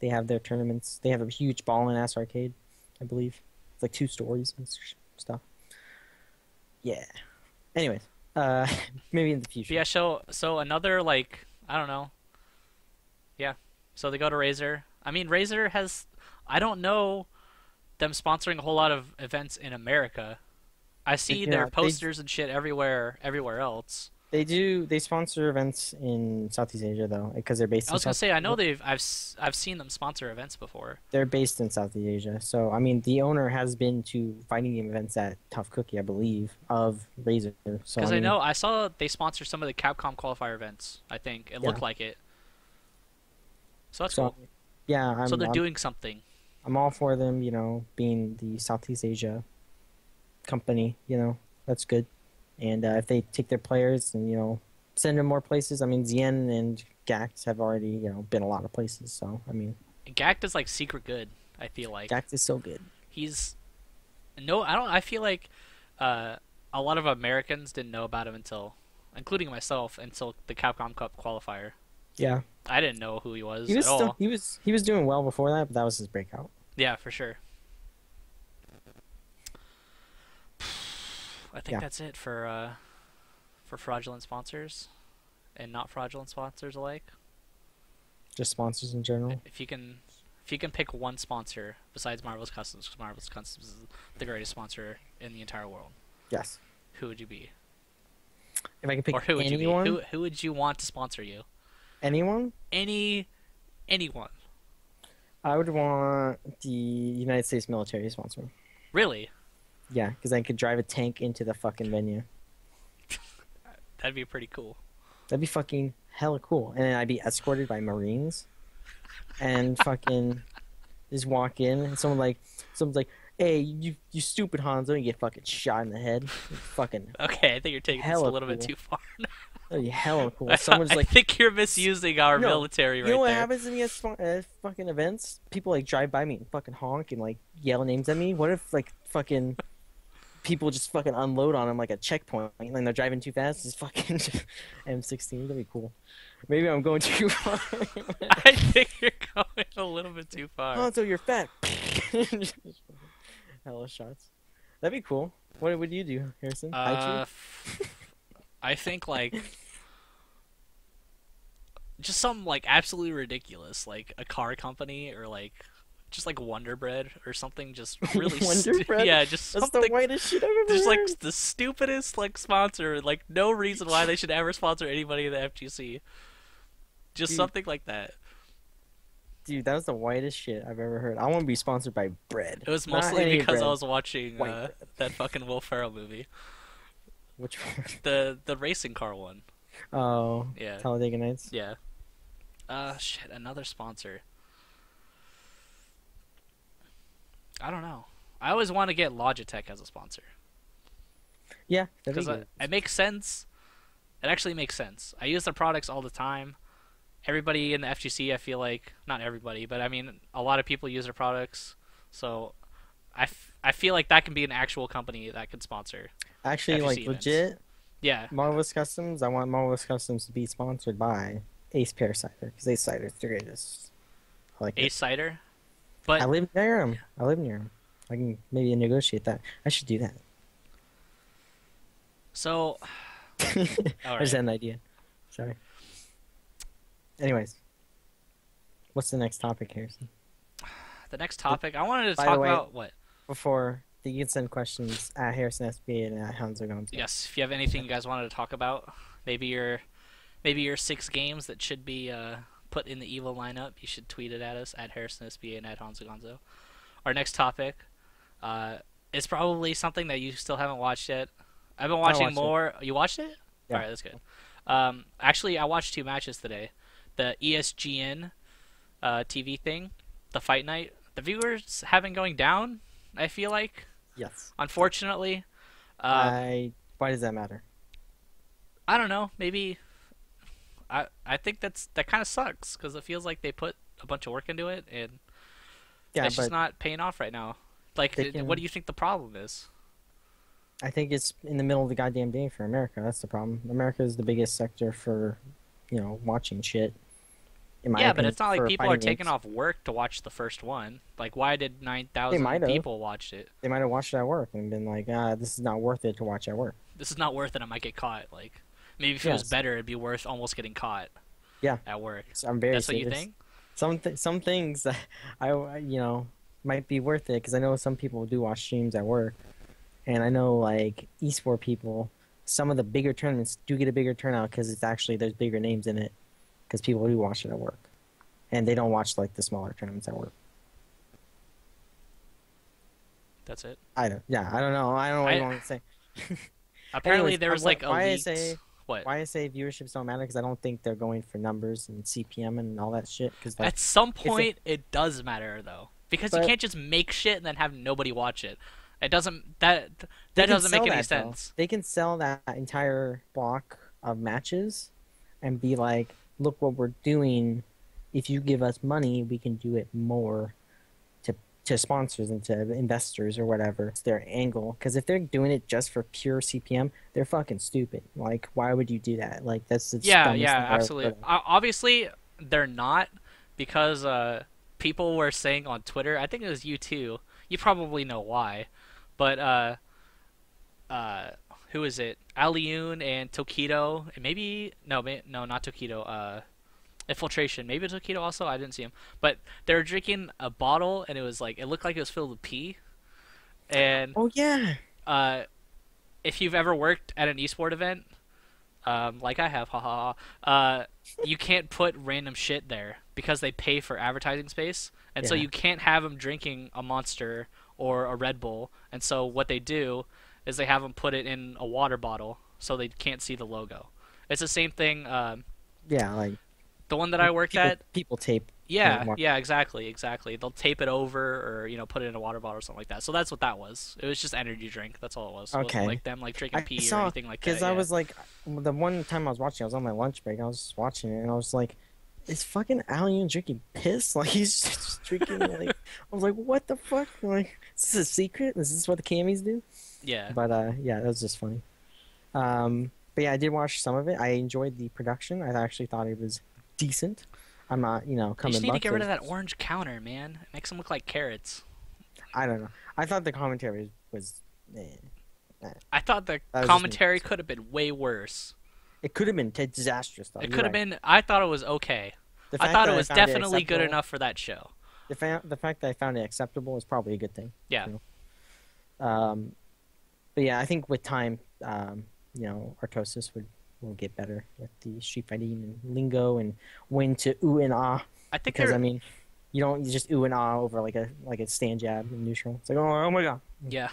[SPEAKER 2] They have their tournaments. They have a huge ballin' ass arcade, I believe. It's like 2 stories and stuff. Yeah. Anyways, maybe in the future.
[SPEAKER 1] Yeah, so another like I don't know. Yeah. So they go to Razer. I mean, Razer has I don't know them sponsoring a whole lot of events in America. I see
[SPEAKER 2] Yeah,
[SPEAKER 1] their
[SPEAKER 2] they-
[SPEAKER 1] posters and shit everywhere else.
[SPEAKER 2] They do. They sponsor events in Southeast Asia though, because they're based.
[SPEAKER 1] I was gonna say I know
[SPEAKER 2] Asia.
[SPEAKER 1] I've seen them sponsor events before.
[SPEAKER 2] They're based in Southeast Asia, so I mean, the owner has been to fighting game events at Tough Cookie, I believe, of Razer. So
[SPEAKER 1] Because I
[SPEAKER 2] mean,
[SPEAKER 1] know I saw they sponsor some of the Capcom qualifier events. I think it looked like it. So that's
[SPEAKER 2] So,
[SPEAKER 1] cool.
[SPEAKER 2] yeah,
[SPEAKER 1] So they're doing something.
[SPEAKER 2] I'm all for them. You know, being the Southeast Asia company. You know, that's good. And if they take their players and send them more places, I mean, Zien and Gact have already been a lot of places. So I mean,
[SPEAKER 1] Gact is like secret good. I feel like
[SPEAKER 2] Gact is so good.
[SPEAKER 1] he's no. I don't. I feel like a lot of Americans didn't know about him including myself, until the Capcom Cup qualifier.
[SPEAKER 2] Yeah,
[SPEAKER 1] I didn't know who he was
[SPEAKER 2] he was
[SPEAKER 1] at all.
[SPEAKER 2] he was doing well before that, but that was his breakout.
[SPEAKER 1] Yeah, for sure. I think
[SPEAKER 2] Yeah.
[SPEAKER 1] that's it for fraudulent sponsors and not fraudulent sponsors alike.
[SPEAKER 2] Just sponsors in general.
[SPEAKER 1] If you can pick one sponsor besides Marvelous Customs, because Marvelous Customs is the greatest sponsor in the entire world,
[SPEAKER 2] Yes.
[SPEAKER 1] who would you be?
[SPEAKER 2] If I could pick
[SPEAKER 1] Or who would
[SPEAKER 2] anyone,
[SPEAKER 1] you be? Who would you want to sponsor you?
[SPEAKER 2] anyone,
[SPEAKER 1] Anyone.
[SPEAKER 2] I would want the United States military to sponsor me.
[SPEAKER 1] Really?
[SPEAKER 2] Yeah, because I could drive a tank into the fucking venue.
[SPEAKER 1] That'd be pretty cool.
[SPEAKER 2] That'd be fucking hella cool. And then I'd be escorted by Marines, and fucking just walk in, and someone's like, "Hey, you stupid Hanzo," and you get fucking shot in the head. Fucking
[SPEAKER 1] Okay, I think you're taking this a
[SPEAKER 2] hella
[SPEAKER 1] little bit
[SPEAKER 2] cool.
[SPEAKER 1] too far.
[SPEAKER 2] that'd be hella cool.
[SPEAKER 1] I
[SPEAKER 2] Someone's like,
[SPEAKER 1] think you're misusing our
[SPEAKER 2] No,
[SPEAKER 1] military right
[SPEAKER 2] you know what
[SPEAKER 1] there.
[SPEAKER 2] happens in these fucking events? People like drive by me and fucking honk and like yell names at me. What if like fucking people just fucking unload on them like a checkpoint and they're driving too fast? Just fucking M16. That'd be cool. Maybe I'm going too far.
[SPEAKER 1] I think you're going a little bit too far.
[SPEAKER 2] Hanzo, you're fat. Hella shots. That'd be cool. What would you do, Harrison? Hide you?
[SPEAKER 1] I think like just some like absolutely ridiculous, like a car company or like just like Wonder Bread or something. Just really
[SPEAKER 2] Wonder Bread?
[SPEAKER 1] yeah, just
[SPEAKER 2] That's
[SPEAKER 1] something.
[SPEAKER 2] the whitest shit I've ever
[SPEAKER 1] Just
[SPEAKER 2] heard.
[SPEAKER 1] like the stupidest like sponsor, like no reason why they should ever sponsor anybody in the FGC. Just
[SPEAKER 2] Dude.
[SPEAKER 1] something like that.
[SPEAKER 2] Dude, that was the whitest shit I've ever heard. I want to be sponsored by bread.
[SPEAKER 1] It was
[SPEAKER 2] Not
[SPEAKER 1] mostly
[SPEAKER 2] any
[SPEAKER 1] because I
[SPEAKER 2] bread.
[SPEAKER 1] was watching
[SPEAKER 2] White bread.
[SPEAKER 1] that fucking Will Ferrell movie,
[SPEAKER 2] Which one?
[SPEAKER 1] the racing car one.
[SPEAKER 2] Oh,
[SPEAKER 1] Yeah.
[SPEAKER 2] Talladega Nights.
[SPEAKER 1] Yeah. Shit, another sponsor. I don't know. I always want to get Logitech as a sponsor
[SPEAKER 2] Yeah, that'd be
[SPEAKER 1] because
[SPEAKER 2] good.
[SPEAKER 1] it makes sense. It actually makes sense. I use their products all the time. Everybody in the FGC, I feel like, not everybody, but I mean, a lot of people use their products. So I feel like that can be an actual company that could sponsor.
[SPEAKER 2] Actually,
[SPEAKER 1] FGC
[SPEAKER 2] like
[SPEAKER 1] events.
[SPEAKER 2] legit,
[SPEAKER 1] Yeah.
[SPEAKER 2] Marvelous Customs. I want Marvelous Customs to be sponsored by Ace Pear Cider because Ace Cider is the greatest. I like
[SPEAKER 1] Ace
[SPEAKER 2] it.
[SPEAKER 1] Cider.
[SPEAKER 2] I
[SPEAKER 1] But
[SPEAKER 2] live near him. I live near him. I can maybe negotiate that. I should do that.
[SPEAKER 1] so
[SPEAKER 2] I just
[SPEAKER 1] right.
[SPEAKER 2] had an idea. Sorry. Anyways, what's the next topic, Harrison?
[SPEAKER 1] the next topic I wanted to
[SPEAKER 2] By
[SPEAKER 1] talk
[SPEAKER 2] the way-
[SPEAKER 1] about what?
[SPEAKER 2] Before you can send questions at Harrison SBA and at Honzo Gonzo.
[SPEAKER 1] Yes, if you have anything you guys wanted to talk about, maybe your 6 games that should be put in the evil lineup, you should tweet it at us at Harrison SBA and at Honzo Gonzo. Our next topic is probably something that you still haven't watched yet. I've been watching
[SPEAKER 2] watched it.
[SPEAKER 1] more. You watched it?
[SPEAKER 2] Yeah.
[SPEAKER 1] All right, that's good. Actually, I watched 2 matches today. The ESGN TV thing, the fight night. The viewers have been going down, I feel like,
[SPEAKER 2] Yes.
[SPEAKER 1] unfortunately.
[SPEAKER 2] Why does that matter?
[SPEAKER 1] I don't know. Maybe I think that kind of sucks because it feels like they put a bunch of work into it and
[SPEAKER 2] Yeah,
[SPEAKER 1] it's just
[SPEAKER 2] but
[SPEAKER 1] not paying off right now. Like,
[SPEAKER 2] they can-
[SPEAKER 1] what do you think the problem is?
[SPEAKER 2] I think it's in the middle of the goddamn day for America. That's the problem. America is the biggest sector for, watching shit. In my
[SPEAKER 1] Yeah, but
[SPEAKER 2] opinion,
[SPEAKER 1] it's not like
[SPEAKER 2] for
[SPEAKER 1] people are
[SPEAKER 2] fighting
[SPEAKER 1] taking
[SPEAKER 2] games.
[SPEAKER 1] off work to watch the first one. Like, why did
[SPEAKER 2] They
[SPEAKER 1] 9,000
[SPEAKER 2] might have.
[SPEAKER 1] people watch it?
[SPEAKER 2] They might have watched it at work and been like, this is not worth it to watch at work.
[SPEAKER 1] This is not worth it. I might get caught. Like, maybe if it was
[SPEAKER 2] Yes.
[SPEAKER 1] better, it'd be worth almost getting caught.
[SPEAKER 2] Yeah.
[SPEAKER 1] At work.
[SPEAKER 2] So I'm very
[SPEAKER 1] That's what you
[SPEAKER 2] serious.
[SPEAKER 1] think?
[SPEAKER 2] Some things that might be worth it because I know some people do watch streams at work, and I know like esport people, some of the bigger tournaments do get a bigger turnout because it's actually there's bigger names in it because people do watch it at work, and they don't watch like the smaller tournaments at work.
[SPEAKER 1] That's it.
[SPEAKER 2] I don't know. I don't know what you want to say.
[SPEAKER 1] Apparently,
[SPEAKER 2] Anyways,
[SPEAKER 1] there was like a
[SPEAKER 2] why I
[SPEAKER 1] leaked...
[SPEAKER 2] say
[SPEAKER 1] What?
[SPEAKER 2] why I say viewerships don't matter because I don't think they're going for numbers and CPM and all that shit. Because
[SPEAKER 1] At some point, it does matter though, because you
[SPEAKER 2] But-
[SPEAKER 1] can't just make shit and then have nobody watch it. It doesn't. That
[SPEAKER 2] They can
[SPEAKER 1] doesn't make
[SPEAKER 2] sell
[SPEAKER 1] any
[SPEAKER 2] that, though.
[SPEAKER 1] sense.
[SPEAKER 2] They can sell that entire block of matches and be like, look what we're doing. If you give us money, we can do it more to sponsors and to investors or whatever. It's their angle. Because if they're doing it just for pure CPM, they're fucking stupid. Like, why would you do that? Like, that's the
[SPEAKER 1] Yeah,
[SPEAKER 2] dumbest
[SPEAKER 1] yeah,
[SPEAKER 2] thing I've ever
[SPEAKER 1] absolutely.
[SPEAKER 2] heard of.
[SPEAKER 1] Obviously, they're not, because people were saying on Twitter. I think it was you too. You probably know why, but who is it? Alioun and Tokido, and maybe no, no, not Tokido. Infiltration, maybe Tokido also. I didn't see him, but they were drinking a bottle, and it was like it looked like it was filled with pee. And
[SPEAKER 2] Oh yeah.
[SPEAKER 1] if you've ever worked at an esport event, like I have, haha, you can't put random shit there because they pay for advertising space, and so
[SPEAKER 2] Yeah.
[SPEAKER 1] you can't have them drinking a Monster or a Red Bull. And so what they do is they have them put it in a water bottle so they can't see the logo. It's the same thing.
[SPEAKER 2] Yeah, like
[SPEAKER 1] The one that I worked
[SPEAKER 2] people,
[SPEAKER 1] at,
[SPEAKER 2] people tape.
[SPEAKER 1] yeah,
[SPEAKER 2] like,
[SPEAKER 1] yeah, exactly. They'll tape it over or put it in a water bottle or something like that. So that's what that was. It was just energy drink. That's all it was. It wasn't
[SPEAKER 2] Okay.
[SPEAKER 1] like them like drinking
[SPEAKER 2] I
[SPEAKER 1] pee or
[SPEAKER 2] saw
[SPEAKER 1] anything like that.
[SPEAKER 2] because I
[SPEAKER 1] Yeah.
[SPEAKER 2] was like, the one time I was watching, I was on my lunch break. I was just watching it, and I was like, "Is fucking Alien drinking piss? Like he's just drinking like." I was like, "What the fuck? Like, is this a secret? Is this what the camis do?"
[SPEAKER 1] Yeah.
[SPEAKER 2] But yeah, that was just funny. But yeah, I did watch some of it. I enjoyed the production. I actually thought it was decent. I'm not,
[SPEAKER 1] You
[SPEAKER 2] coming
[SPEAKER 1] just need to
[SPEAKER 2] buck
[SPEAKER 1] get rid of
[SPEAKER 2] it.
[SPEAKER 1] that orange counter, man. It makes them look like carrots.
[SPEAKER 2] I don't know. I thought the commentary was.
[SPEAKER 1] I thought the
[SPEAKER 2] That was just me.
[SPEAKER 1] commentary could have been way worse.
[SPEAKER 2] It could have been disastrous though.
[SPEAKER 1] It
[SPEAKER 2] You're
[SPEAKER 1] could have
[SPEAKER 2] right.
[SPEAKER 1] been. I thought it was okay.
[SPEAKER 2] The
[SPEAKER 1] I
[SPEAKER 2] fact
[SPEAKER 1] thought
[SPEAKER 2] that
[SPEAKER 1] it was
[SPEAKER 2] found
[SPEAKER 1] definitely good
[SPEAKER 2] acceptable-
[SPEAKER 1] enough for that show.
[SPEAKER 2] The fact that I found it acceptable is probably a good thing.
[SPEAKER 1] Yeah.
[SPEAKER 2] But yeah, I think with time, Artosis will get better with the street fighting and lingo and when to ooh and ah.
[SPEAKER 1] I think
[SPEAKER 2] Because
[SPEAKER 1] they're.
[SPEAKER 2] I mean, you just ooh and ah over like a stand jab in neutral. It's like oh my god.
[SPEAKER 1] Yeah.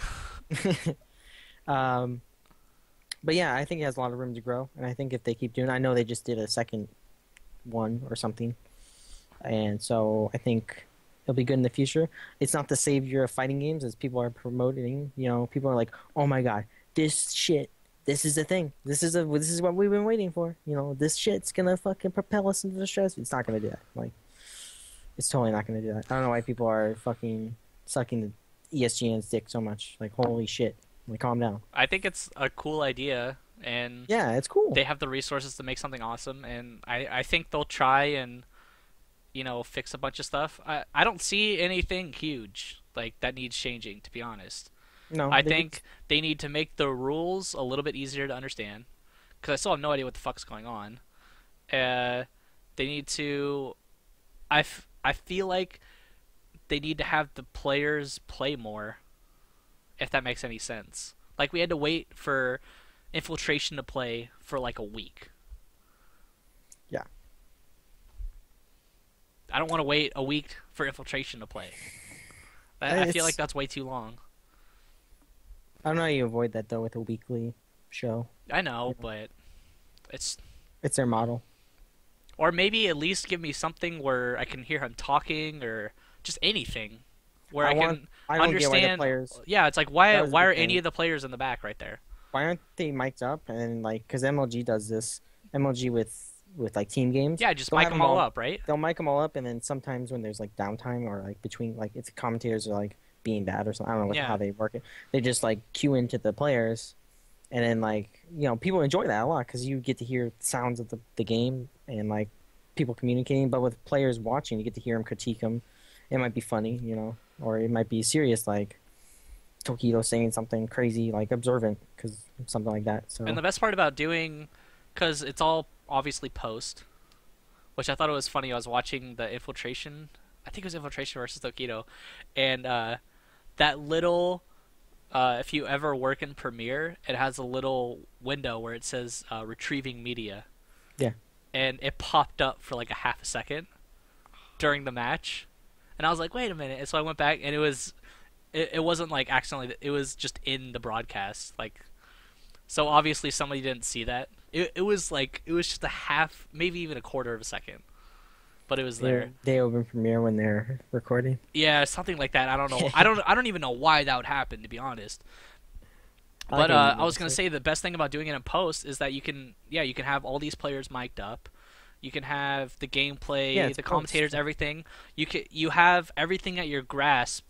[SPEAKER 2] But yeah, I think it has a lot of room to grow, and I think if they keep doing, I know they just did a second one or something, and so I think it'll be good in the future. It's not the savior of fighting games as people are promoting. People are like, oh my god, this shit. This is the thing. This is what we've been waiting for. This shit's gonna fucking propel us into the stress. It's not gonna do that. Like, it's totally not gonna do that. I don't know why people are fucking sucking the ESGN's dick so much. Like, holy shit. Like, calm down.
[SPEAKER 1] I think it's a cool idea, and
[SPEAKER 2] Yeah, it's cool.
[SPEAKER 1] they have the resources to make something awesome, and I think they'll try and fix a bunch of stuff. I don't see anything huge like that needs changing, to be honest.
[SPEAKER 2] No,
[SPEAKER 1] I
[SPEAKER 2] they
[SPEAKER 1] think they need to make the rules a little bit easier to understand, because I still have no idea what the fuck's going on. They need to. I feel like they need to have the players play more, if that makes any sense. Like, we had to wait for Infiltration to play for like a week.
[SPEAKER 2] Yeah.
[SPEAKER 1] I don't want to wait a week for Infiltration to play. I feel
[SPEAKER 2] It's-
[SPEAKER 1] like that's way too long.
[SPEAKER 2] I don't know how you avoid that though with a weekly show.
[SPEAKER 1] I know, but it's.
[SPEAKER 2] It's their model.
[SPEAKER 1] Or maybe at least give me something where I can hear him talking, or just anything where I
[SPEAKER 2] I
[SPEAKER 1] can
[SPEAKER 2] don't get why the
[SPEAKER 1] understand.
[SPEAKER 2] players.
[SPEAKER 1] Yeah, it's like
[SPEAKER 2] That
[SPEAKER 1] why
[SPEAKER 2] was the
[SPEAKER 1] why are
[SPEAKER 2] thing.
[SPEAKER 1] any of the players in the back right there?
[SPEAKER 2] Why aren't they mic'd up and like? Because MLG does this. MLG with like team games.
[SPEAKER 1] Yeah, just
[SPEAKER 2] They'll
[SPEAKER 1] mic
[SPEAKER 2] have
[SPEAKER 1] them all up, right?
[SPEAKER 2] They'll mic them all up, and then sometimes when there's like downtime or like between like if the commentators are like being bad or something, I don't know
[SPEAKER 1] Yeah.
[SPEAKER 2] how they work it. They just like cue into the players, and then like people enjoy that a lot because you get to hear sounds of the game and like people communicating. But with players watching, you get to hear them critique them. It might be funny, or it might be serious, like Tokido saying something crazy, like observant, because something like that. So
[SPEAKER 1] And the best part about doing, because it's all obviously post, which I thought it was funny. I was watching the Infiltration. I think it was Infiltration versus Tokido, and that little. If you ever work in Premiere, it has a little window where it says retrieving media.
[SPEAKER 2] Yeah.
[SPEAKER 1] And it popped up for like a half a second during the match. And I was like, wait a minute. And so I went back, and it wasn't like accidentally, it was just in the broadcast. Like, so obviously somebody didn't see that. It was just a half, maybe even a quarter of a second. But it was there.
[SPEAKER 2] they open Premiere when they're recording.
[SPEAKER 1] Yeah, something like that. I don't know. I don't even know why that would happen, to be honest. But
[SPEAKER 2] can
[SPEAKER 1] I was gonna
[SPEAKER 2] notice
[SPEAKER 1] say the best thing about doing it in post is that you can have all these players mic'd up. You can have the gameplay,
[SPEAKER 2] Yeah, it's
[SPEAKER 1] the
[SPEAKER 2] post.
[SPEAKER 1] commentators, everything. You have everything at your grasp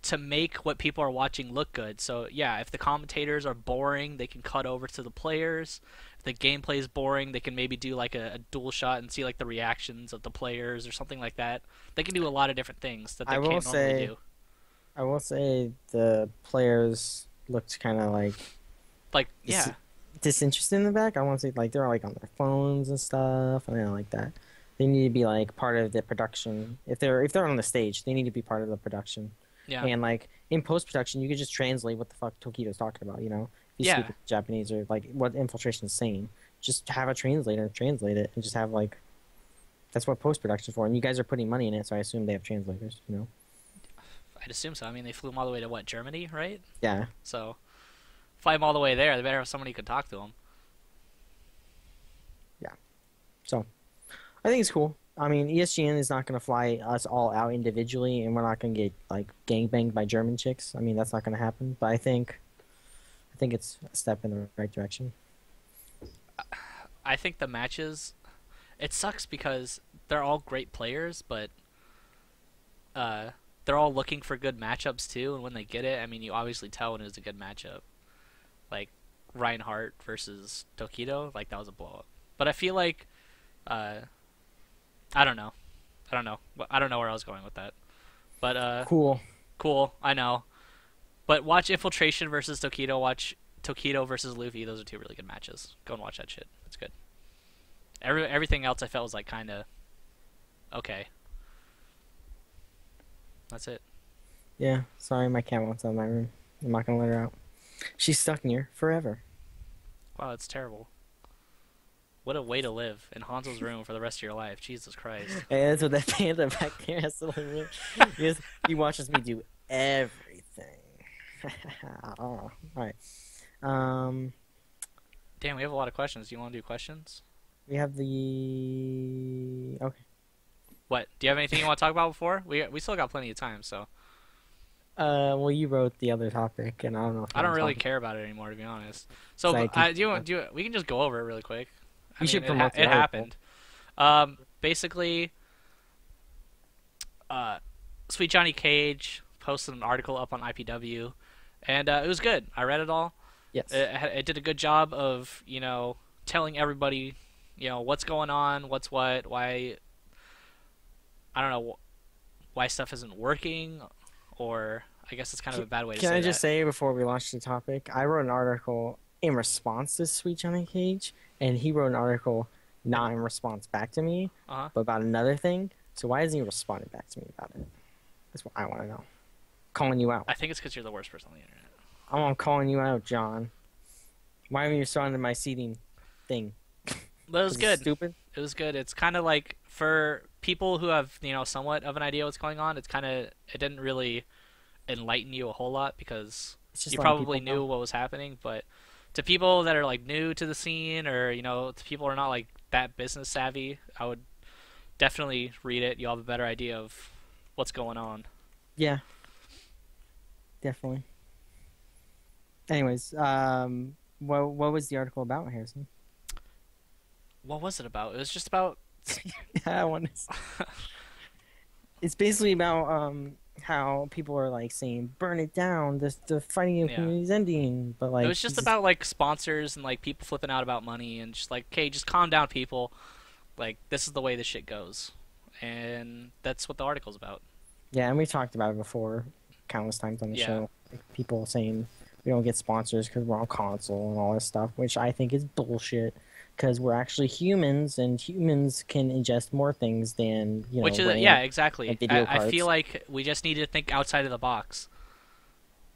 [SPEAKER 1] to make what people are watching look good. So yeah, if the commentators are boring, they can cut over to the players. If the gameplay is boring, they can maybe do like a dual shot and see like the reactions of the players or something like that. They can do a lot of different things that they
[SPEAKER 2] I will
[SPEAKER 1] can't normally
[SPEAKER 2] say-
[SPEAKER 1] do.
[SPEAKER 2] I will say the players looked kind of like
[SPEAKER 1] Like, yeah.
[SPEAKER 2] disinterested in the back. I want to say like they're like on their phones and stuff. I don't like that. They need to be like part of the production. If they're on the stage, they need to be part of the production.
[SPEAKER 1] Yeah.
[SPEAKER 2] And like in post production, you could just translate what the fuck Tokido's talking about. You know, if you
[SPEAKER 1] Yeah.
[SPEAKER 2] speak Japanese or like what Infiltration is saying, just have a translator translate it and just have like that's what post production's for. And you guys are putting money in it, so I assume they have translators. You know.
[SPEAKER 1] I'd assume so. I mean, they flew them all the way to what, Germany, right?
[SPEAKER 2] Yeah.
[SPEAKER 1] So, fly them all the way there. They better have somebody who could talk to them.
[SPEAKER 2] Yeah. So, I think it's cool. I mean, ESGN is not going to fly us all out individually, and we're not going to get like gangbanged by German chicks. I mean, that's not going to happen. But I think it's a step in the right direction.
[SPEAKER 1] I think the matches, it sucks because they're all great players, but they're all looking for good matchups too. And when they get it, I mean, you obviously tell when it's a good matchup. Like Reinhardt versus Tokido, like that was a blow up. But I feel like, I don't know. I don't know where I was going with that. But
[SPEAKER 2] Cool.
[SPEAKER 1] cool. I know. But watch Infiltration versus Tokido. Watch Tokido versus Luffy. Those are two really good matches. Go and watch that shit. It's good. Everything else I felt was like kind of okay. That's it.
[SPEAKER 2] Yeah. Sorry, my cat wants out of my room. I'm not going to let her out. She's stuck in here forever.
[SPEAKER 1] Wow, that's terrible. What a way to live in Hanzo's room for the rest of your life. Jesus Christ.
[SPEAKER 2] Hey, that's what that panda back there has to live with. He watches me do everything. Oh, all right.
[SPEAKER 1] Damn, we have a lot of questions. Do you want to do questions?
[SPEAKER 2] We have the okay.
[SPEAKER 1] What? Do you have anything you want to talk about before? We still got plenty of time, so.
[SPEAKER 2] Well, you wrote the other topic, and I don't know. If
[SPEAKER 1] I don't really
[SPEAKER 2] talk-
[SPEAKER 1] care about it anymore, to be honest. So,
[SPEAKER 2] So I can-
[SPEAKER 1] we can just go over it really quick.
[SPEAKER 2] We should promote the
[SPEAKER 1] it
[SPEAKER 2] article.
[SPEAKER 1] happened. Basically, Sweet Johnny Cage posted an article up on IPW, and it was good. I read it all.
[SPEAKER 2] Yes.
[SPEAKER 1] It did a good job of, telling everybody, what's going on, what's what, why. I don't know why stuff isn't working, or I guess it's kind of a bad way to say
[SPEAKER 2] Can I
[SPEAKER 1] that.
[SPEAKER 2] just say before we launch the topic, I wrote an article in response to Sweet Johnny Cage, and he wrote an article not in response back to me,
[SPEAKER 1] Uh-huh.
[SPEAKER 2] but about another thing. So why isn't he responding back to me about it? That's what I want to know. Calling you out.
[SPEAKER 1] I think it's because you're the worst person on the internet.
[SPEAKER 2] I'm calling you out, John. Why haven't you responded to my seating thing?
[SPEAKER 1] But it was
[SPEAKER 2] Is it
[SPEAKER 1] good.
[SPEAKER 2] Stupid.
[SPEAKER 1] It was good. It's kind of like for people who have, somewhat of an idea what's going on, it didn't really enlighten you a whole lot because
[SPEAKER 2] It's just
[SPEAKER 1] you
[SPEAKER 2] letting
[SPEAKER 1] probably
[SPEAKER 2] people
[SPEAKER 1] knew
[SPEAKER 2] know.
[SPEAKER 1] what was happening. But to people that are like new to the scene or, to people who are not like that business savvy, I would definitely read it. You'll have a better idea of what's going on.
[SPEAKER 2] Yeah. Definitely. Anyways, what was the article about, Harrison?
[SPEAKER 1] What was it about? It was just about.
[SPEAKER 2] I want to. It's basically about how people are like saying burn it down. The fighting
[SPEAKER 1] Yeah.
[SPEAKER 2] community is ending, but like
[SPEAKER 1] It was just about like sponsors and like people flipping out about money and just like, okay, just calm down, people. Like this is the way this shit goes, and that's what the article's about.
[SPEAKER 2] Yeah, and we talked about it before countless times on the
[SPEAKER 1] Yeah.
[SPEAKER 2] show. Like, people saying we don't get sponsors because we're on console and all this stuff, which I think is bullshit. Because we're actually humans, and humans can ingest more things than
[SPEAKER 1] Which is
[SPEAKER 2] RAM
[SPEAKER 1] yeah, exactly.
[SPEAKER 2] and video
[SPEAKER 1] I feel
[SPEAKER 2] cards.
[SPEAKER 1] like we just need to think outside of the box.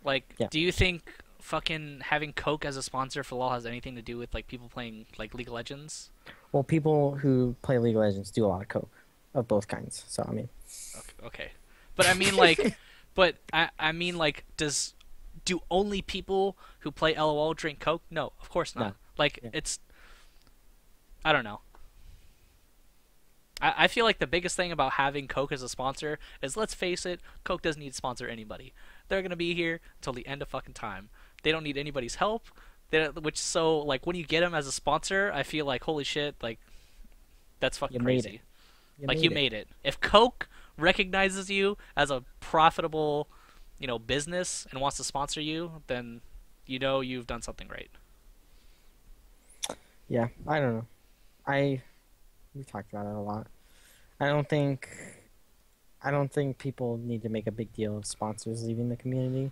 [SPEAKER 1] Like,
[SPEAKER 2] Yeah.
[SPEAKER 1] do you think fucking having Coke as a sponsor for LoL has anything to do with like people playing like League of Legends?
[SPEAKER 2] Well, people who play League of Legends do a lot of coke of both kinds. So I mean,
[SPEAKER 1] Okay, but I mean like, I mean like, do only people who play LOL drink Coke? No, of course not.
[SPEAKER 2] No.
[SPEAKER 1] Like
[SPEAKER 2] Yeah.
[SPEAKER 1] it's, I don't know. I feel like the biggest thing about having Coke as a sponsor is, let's face it, Coke doesn't need to sponsor anybody. They're gonna be here until the end of fucking time. They don't need anybody's help. So like when you get them as a sponsor, I feel like holy shit, like that's fucking
[SPEAKER 2] You made
[SPEAKER 1] crazy.
[SPEAKER 2] it.
[SPEAKER 1] Like you made it. If Coke recognizes you as a profitable, business and wants to sponsor you, then you've done something right.
[SPEAKER 2] Yeah, I don't know. We talked about it a lot. I don't think people need to make a big deal of sponsors leaving the community.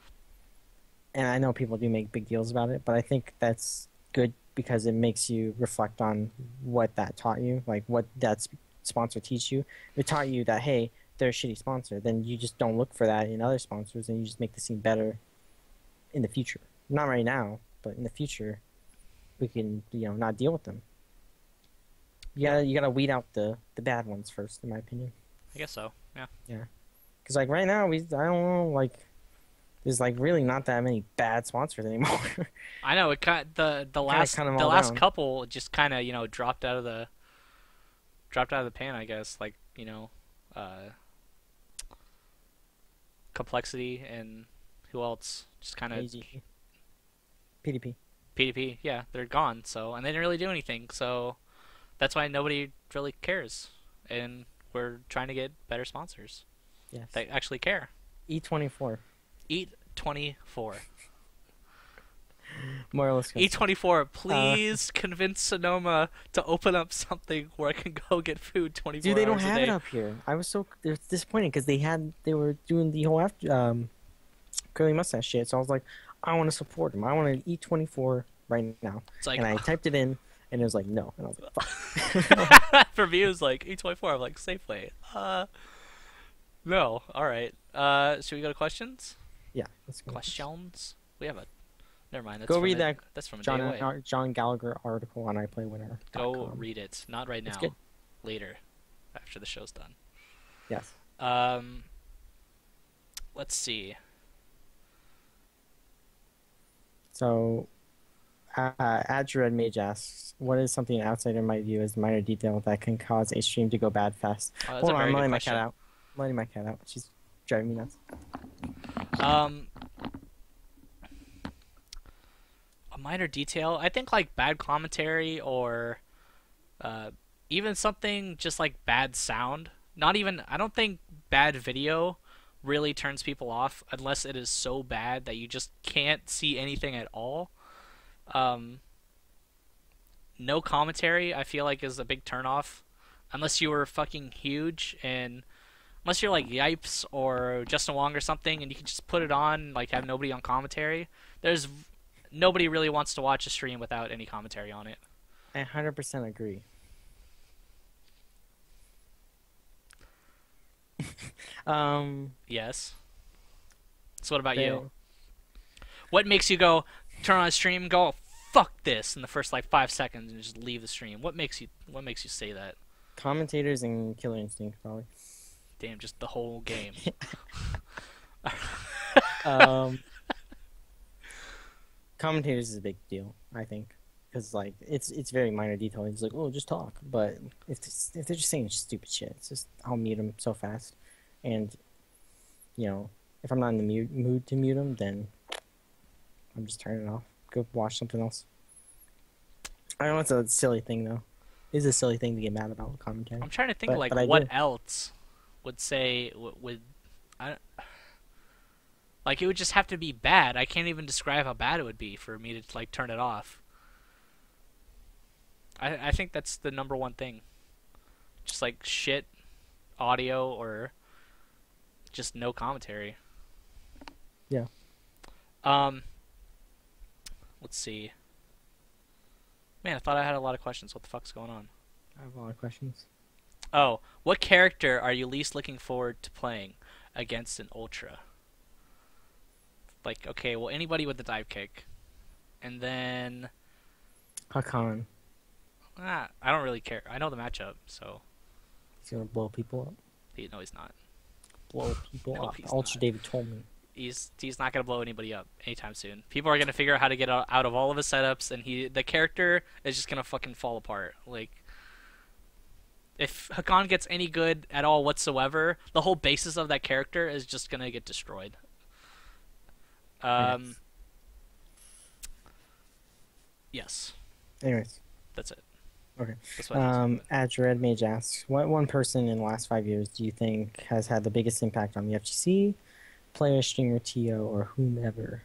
[SPEAKER 2] and I know people do make big deals about it, but I think that's good because it makes you reflect on what that taught you, like what that sponsor teach you. If it taught you that, hey, they're a shitty sponsor, then you just don't look for that in other sponsors, and you just make the scene better in the future. Not right now, but in the future, we can, not deal with them. You gotta weed out the bad ones first, in my opinion.
[SPEAKER 1] I guess so. Yeah.
[SPEAKER 2] Yeah, because like right now, I don't know, like there's like really not that many bad sponsors anymore.
[SPEAKER 1] I know it the last
[SPEAKER 2] cut 'em
[SPEAKER 1] the
[SPEAKER 2] all
[SPEAKER 1] last
[SPEAKER 2] down.
[SPEAKER 1] couple just kind of dropped out of the pan, I guess. Like Complexity and who else? Just kind of
[SPEAKER 2] AG. PDP.
[SPEAKER 1] PDP. Yeah, they're gone. So and they didn't really do anything. So that's why nobody really cares. And we're trying to get better sponsors
[SPEAKER 2] Yes.
[SPEAKER 1] that actually care.
[SPEAKER 2] E24.
[SPEAKER 1] Eat 24.
[SPEAKER 2] More or less.
[SPEAKER 1] E24, please convince Sonoma to open up something where I can go get food 24
[SPEAKER 2] Dude, they don't
[SPEAKER 1] hours a
[SPEAKER 2] have
[SPEAKER 1] day.
[SPEAKER 2] it up here. I was so disappointed because they were doing the whole curly mustache shit. So I was like, I want to support them. I want to eat 24 right now.
[SPEAKER 1] It's like,
[SPEAKER 2] and I typed it in, and it was like no, and I was like, fuck.
[SPEAKER 1] for me, it was like E24. I'm like Safeway. No. All right. Should we go to questions?
[SPEAKER 2] Yeah, let's go.
[SPEAKER 1] Questions. We have a. Never mind. That's
[SPEAKER 2] Go
[SPEAKER 1] from
[SPEAKER 2] read that
[SPEAKER 1] That's from a day away.
[SPEAKER 2] John Gallagher article on IPLAYWINNER.
[SPEAKER 1] Go read it. Not right now.
[SPEAKER 2] It's good.
[SPEAKER 1] Later, after the show's done.
[SPEAKER 2] Yes.
[SPEAKER 1] Let's see.
[SPEAKER 2] So, Adred Mage asks, what is something an outsider might view as a minor detail that can cause a stream to go bad fast?
[SPEAKER 1] Oh, that's
[SPEAKER 2] Hold
[SPEAKER 1] a
[SPEAKER 2] on,
[SPEAKER 1] very
[SPEAKER 2] I'm
[SPEAKER 1] good
[SPEAKER 2] letting my
[SPEAKER 1] question.
[SPEAKER 2] cat out. I'm letting my cat out. She's driving me nuts.
[SPEAKER 1] A minor detail. I think like bad commentary or even something just like bad sound. Not even. I don't think bad video really turns people off unless it is so bad that you just can't see anything at all. No commentary, I feel like, is a big turnoff. Unless you were fucking huge and unless you're like Yipes or Justin Wong or something and you can just put it on, like have nobody on commentary. Nobody really wants to watch a stream without any commentary on it.
[SPEAKER 2] I 100% agree.
[SPEAKER 1] Yes. So what about
[SPEAKER 2] they-
[SPEAKER 1] you? What makes you go turn on a stream, go oh, fuck this in the first like 5 seconds and just leave the stream? What makes you say that?
[SPEAKER 2] Commentators and Killer Instinct, probably.
[SPEAKER 1] Damn, just the whole game.
[SPEAKER 2] Commentators is a big deal, I think, because like it's very minor detail. It's like, oh, just talk. But if they're just saying stupid shit, it's just I'll mute them so fast, and if I'm not in the mood to mute them, then I'm just turning it off. Go watch something else. I know it's a silly thing though. It's a silly thing to get mad about with commentary.
[SPEAKER 1] I'm trying to think
[SPEAKER 2] But I
[SPEAKER 1] what
[SPEAKER 2] do.
[SPEAKER 1] else would say like it would just have to be bad. I can't even describe how bad it would be for me to like turn it off. I think that's the number one thing. Just like shit audio or just no commentary.
[SPEAKER 2] Yeah.
[SPEAKER 1] Let's see. Man, I thought I had a lot of questions. What the fuck's going on?
[SPEAKER 2] I have a lot of questions.
[SPEAKER 1] Oh, what character are you least looking forward to playing against an Ultra? Like, okay, well, anybody with the dive kick. And then...
[SPEAKER 2] Hakan.
[SPEAKER 1] I don't really care. I know the matchup, so...
[SPEAKER 2] He's gonna blow people up.
[SPEAKER 1] No, he's not.
[SPEAKER 2] Blow people
[SPEAKER 1] No,
[SPEAKER 2] up.
[SPEAKER 1] he's
[SPEAKER 2] Ultra
[SPEAKER 1] not.
[SPEAKER 2] David told me.
[SPEAKER 1] He's not going to blow anybody up anytime soon. People are going to figure out how to get out of all of his setups, and the character is just going to fucking fall apart. Like... If Hakan gets any good at all whatsoever, the whole basis of that character is just gonna get destroyed. Yes.
[SPEAKER 2] Anyways.
[SPEAKER 1] That's it.
[SPEAKER 2] Okay.
[SPEAKER 1] That's what I think.
[SPEAKER 2] Adred Mage asks, what one person in the last 5 years do you think has had the biggest impact on the FGC, player, streamer, TO, or whomever?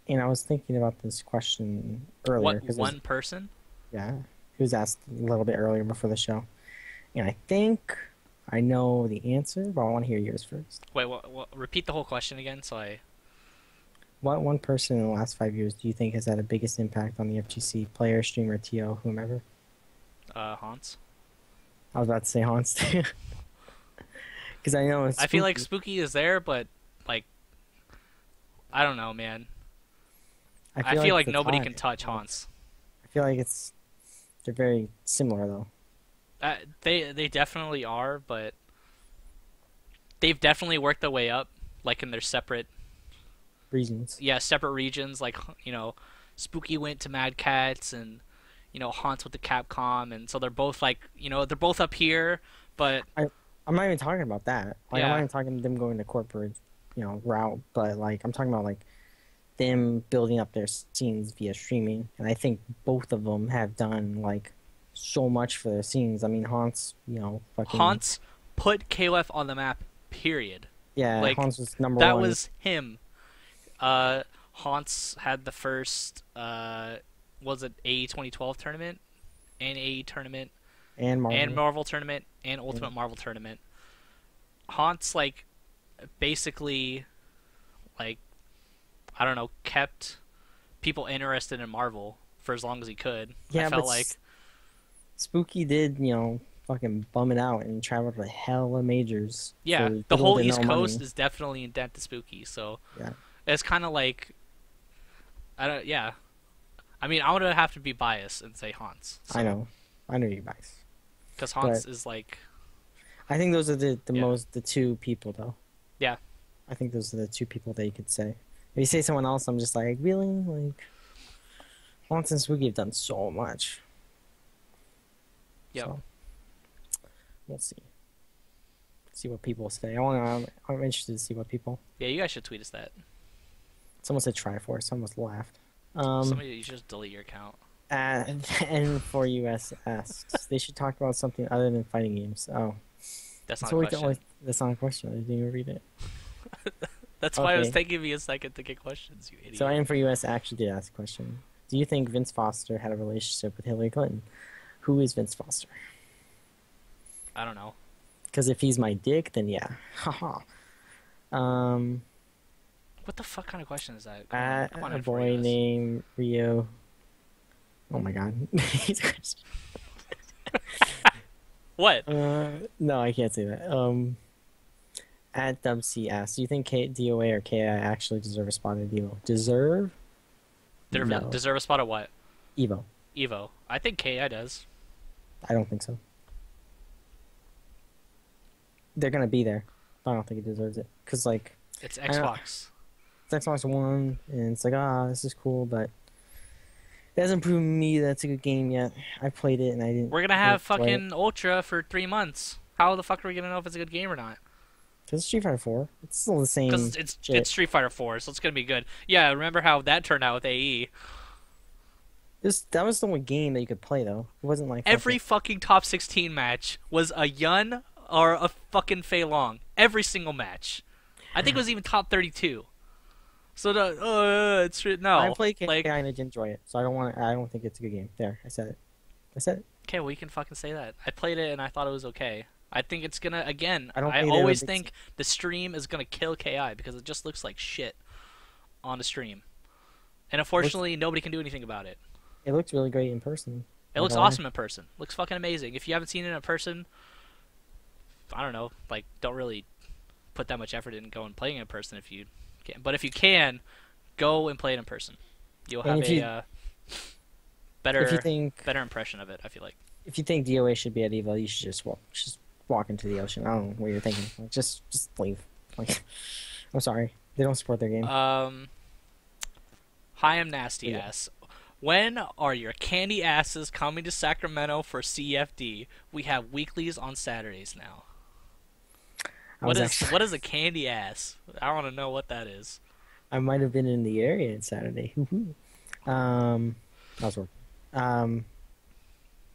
[SPEAKER 2] And I was thinking about this question earlier.
[SPEAKER 1] What
[SPEAKER 2] 'cause
[SPEAKER 1] one person?
[SPEAKER 2] Yeah. It was asked a little bit earlier before the show. And I think I know the answer, but I want to hear yours first.
[SPEAKER 1] Wait, repeat the whole question again, so I...
[SPEAKER 2] What one person in the last 5 years do you think has had the biggest impact on the FGC? Player, streamer, TO, whomever?
[SPEAKER 1] Hans.
[SPEAKER 2] I was about to say Hans too. Because I know it's
[SPEAKER 1] I feel like
[SPEAKER 2] Spooky.
[SPEAKER 1] Spooky is there, but like I don't know, man. I
[SPEAKER 2] feel
[SPEAKER 1] feel like
[SPEAKER 2] it's a
[SPEAKER 1] nobody
[SPEAKER 2] tie.
[SPEAKER 1] can touch Hans.
[SPEAKER 2] I feel like they're very similar though.
[SPEAKER 1] They definitely are, but they've definitely worked their way up, like in their separate
[SPEAKER 2] Reasons.
[SPEAKER 1] separate regions. Like Spooky went to Mad Cats, and Hans with the Capcom, and so they're both like they're both up here, but
[SPEAKER 2] I'm not even talking about that. Like I'm
[SPEAKER 1] Yeah.
[SPEAKER 2] not even talking them going to corporate, route. But like I'm talking about like them building up their scenes via streaming, and I think both of them have done like so much for their scenes. I mean, Hans, fucking
[SPEAKER 1] Hans put KOF on the map. Period.
[SPEAKER 2] yeah,
[SPEAKER 1] like,
[SPEAKER 2] Hans was number
[SPEAKER 1] That
[SPEAKER 2] one.
[SPEAKER 1] was him. Hans had the first was it AE 2012 tournament, and AE tournament,
[SPEAKER 2] and Marvel.
[SPEAKER 1] and Marvel tournament, and Ultimate
[SPEAKER 2] Yeah.
[SPEAKER 1] Marvel tournament. Hans basically I don't know, kept people interested in Marvel for as long as he could.
[SPEAKER 2] Yeah,
[SPEAKER 1] I felt
[SPEAKER 2] but
[SPEAKER 1] like
[SPEAKER 2] Spooky did, fucking bum it out and traveled to hella majors.
[SPEAKER 1] yeah,
[SPEAKER 2] for
[SPEAKER 1] the
[SPEAKER 2] little
[SPEAKER 1] whole
[SPEAKER 2] to
[SPEAKER 1] East
[SPEAKER 2] no
[SPEAKER 1] Coast
[SPEAKER 2] money.
[SPEAKER 1] is definitely in debt to Spooky, so
[SPEAKER 2] Yeah.
[SPEAKER 1] it's kind of like yeah. I mean, I would have to be biased and say Hans.
[SPEAKER 2] I know you guys.
[SPEAKER 1] Because Hans is like,
[SPEAKER 2] I think those are the
[SPEAKER 1] Yeah.
[SPEAKER 2] the two people though.
[SPEAKER 1] Yeah.
[SPEAKER 2] I think those are the two people that you could say. If you say someone else, I'm just like, really? Like, Hans and Spooky have done so much.
[SPEAKER 1] Yep.
[SPEAKER 2] So, we'll see. See what people say. I'm interested to see what people.
[SPEAKER 1] yeah, you guys should tweet us that.
[SPEAKER 2] Someone said Triforce. I almost laughed.
[SPEAKER 1] Somebody, you should just delete your account.
[SPEAKER 2] And for US asks, they should talk about something other than fighting games. Oh,
[SPEAKER 1] That's not
[SPEAKER 2] that's
[SPEAKER 1] a
[SPEAKER 2] what we
[SPEAKER 1] question.
[SPEAKER 2] always. That's not a question. I didn't even read it.
[SPEAKER 1] That's why it was
[SPEAKER 2] Okay.
[SPEAKER 1] taking me a second to get questions, you idiot.
[SPEAKER 2] So and for US actually did ask a question. Do you think Vince Foster had a relationship with Hillary Clinton? Who is Vince Foster?
[SPEAKER 1] I don't know.
[SPEAKER 2] Because if he's my dick, then yeah. Haha.
[SPEAKER 1] What the fuck kind of question is that? Come on
[SPEAKER 2] A
[SPEAKER 1] in,
[SPEAKER 2] boy
[SPEAKER 1] Farias.
[SPEAKER 2] named Rio. Oh my god. He's a Christian.
[SPEAKER 1] What?
[SPEAKER 2] No, I can't say that. At WC asks, do you think DOA or KI actually deserve a spot at Evo? Deserve? No.
[SPEAKER 1] Deserve a spot at what?
[SPEAKER 2] Evo.
[SPEAKER 1] Evo. I think KI does.
[SPEAKER 2] I don't think so. They're gonna be there. But I don't think it deserves it. Because, like,
[SPEAKER 1] It's
[SPEAKER 2] know.
[SPEAKER 1] Xbox.
[SPEAKER 2] it's Xbox One, and it's like, this is cool, but it hasn't proven me that it's a good game yet. I played it, and I didn't.
[SPEAKER 1] We're gonna have
[SPEAKER 2] enjoy it.
[SPEAKER 1] fucking Ultra for 3 months. How the fuck are we gonna know if it's a good game or not?
[SPEAKER 2] Because Street Fighter 4. It's still the same.
[SPEAKER 1] Because it's
[SPEAKER 2] shit.
[SPEAKER 1] Street Fighter 4, so it's gonna be good. Yeah, remember how that turned out with AE?
[SPEAKER 2] That was the only game that you could play, though. It wasn't like
[SPEAKER 1] Every fucking top 16 match was a Yun or a fucking Fei Long. Every single match. I think it was even top 32. So it's no.
[SPEAKER 2] I played KI
[SPEAKER 1] like,
[SPEAKER 2] and I didn't enjoy it, so I don't think it's a good game. There, I said it.
[SPEAKER 1] okay, well you can fucking say that. I played it and I thought it was okay. I think it's gonna again.
[SPEAKER 2] I don't
[SPEAKER 1] I
[SPEAKER 2] think they're
[SPEAKER 1] always
[SPEAKER 2] a big
[SPEAKER 1] think the stream is gonna kill KI because it just looks like shit on the stream, and unfortunately nobody can do anything about it.
[SPEAKER 2] It looked really great in person.
[SPEAKER 1] It looks awesome in person. Looks fucking amazing. If you haven't seen it in person, I don't know. Like, don't really put that much effort in going playing it in person if you can. But if you can, go and play it in person. You'll
[SPEAKER 2] And
[SPEAKER 1] have
[SPEAKER 2] if
[SPEAKER 1] a
[SPEAKER 2] If
[SPEAKER 1] better
[SPEAKER 2] you think
[SPEAKER 1] better impression of it. I feel like.
[SPEAKER 2] if you think DOA should be at Evo, you should just walk into the ocean. I don't know what you're thinking. Like, just leave. Like, I'm sorry, they don't support their game.
[SPEAKER 1] Hi, I'm Nasty
[SPEAKER 2] Yeah.
[SPEAKER 1] Ass. When are your candy asses coming to Sacramento for CFD? We have weeklies on Saturdays now. What is a candy ass? I want to know what that is.
[SPEAKER 2] I might have been in the area on Saturday. I was working.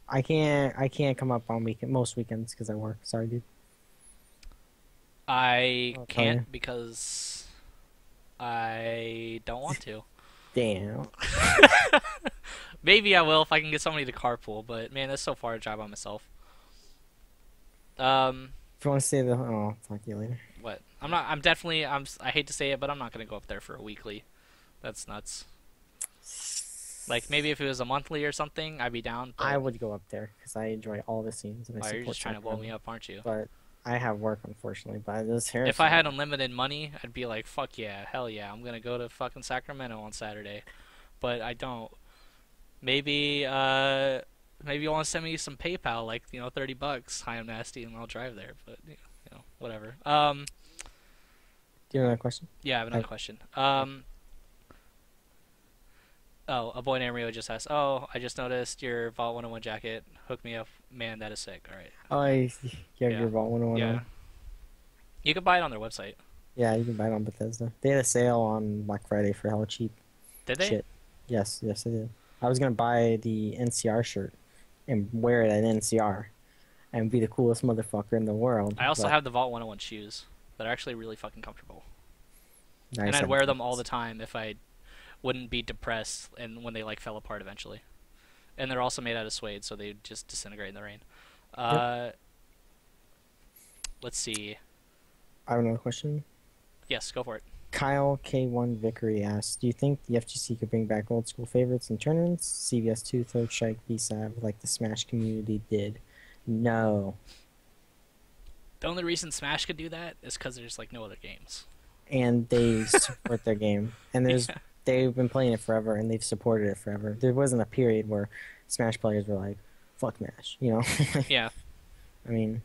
[SPEAKER 2] I can't come up on most weekends because I work. Sorry, dude.
[SPEAKER 1] I
[SPEAKER 2] Okay.
[SPEAKER 1] can't because I don't want to.
[SPEAKER 2] Damn.
[SPEAKER 1] Maybe I will if I can get somebody to carpool, but man, that's so far to drive by myself.
[SPEAKER 2] If you want to say I'll talk to you later.
[SPEAKER 1] What? I'm not. I'm definitely. I hate to say it, but I'm not gonna go up there for a weekly. That's nuts. Like, maybe if it was a monthly or something, I'd be down. But
[SPEAKER 2] I would go up there because I enjoy all the scenes and I
[SPEAKER 1] oh, you're
[SPEAKER 2] support
[SPEAKER 1] just trying to blow me
[SPEAKER 2] Sacramento.
[SPEAKER 1] up, aren't you?
[SPEAKER 2] But I have work, unfortunately. But this Harrison,
[SPEAKER 1] If I had unlimited money, I'd be like, fuck yeah, hell yeah, I'm gonna go to fucking Sacramento on Saturday. But I don't. Maybe maybe you want to send me some PayPal, like, you know, $30. Hi, I'm nasty, and I'll drive there. But you know, whatever.
[SPEAKER 2] do you have another question?
[SPEAKER 1] Yeah, I have another question. Oh, a boy named Rio just asked, oh, I just noticed your Vault 101 jacket. Hook me up. Man, that is sick. All right.
[SPEAKER 2] Oh, you have
[SPEAKER 1] Yeah.
[SPEAKER 2] your Vault 101
[SPEAKER 1] Yeah.
[SPEAKER 2] on?
[SPEAKER 1] You can buy it on their website.
[SPEAKER 2] Yeah, you can buy it on Bethesda. They had a sale on Black Friday for hella cheap
[SPEAKER 1] Did they?
[SPEAKER 2] shit. Yes, they did. I was gonna buy the NCR shirt and wear it at NCR and be the coolest motherfucker in the world.
[SPEAKER 1] I also
[SPEAKER 2] but
[SPEAKER 1] have the Vault 101 shoes that are actually really fucking comfortable.
[SPEAKER 2] nice
[SPEAKER 1] And I'd
[SPEAKER 2] and
[SPEAKER 1] wear them
[SPEAKER 2] nice.
[SPEAKER 1] all the time if I wouldn't be depressed and when they like fell apart eventually. And they're also made out of suede, so they just disintegrate in the rain. Let's see.
[SPEAKER 2] I have another question.
[SPEAKER 1] Yes, go for it.
[SPEAKER 2] Kyle K1 Vickery asks, do you think the FGC could bring back old school favorites in tournaments? CVS2, Third Strike, VSAV, like the Smash community did? No.
[SPEAKER 1] The only reason Smash could do that is because there's like no other games.
[SPEAKER 2] And they support their game. And there's
[SPEAKER 1] Yeah.
[SPEAKER 2] they've been playing it forever and they've supported it forever. There wasn't a period where Smash players were like, fuck Smash, you know?
[SPEAKER 1] Yeah.
[SPEAKER 2] I mean,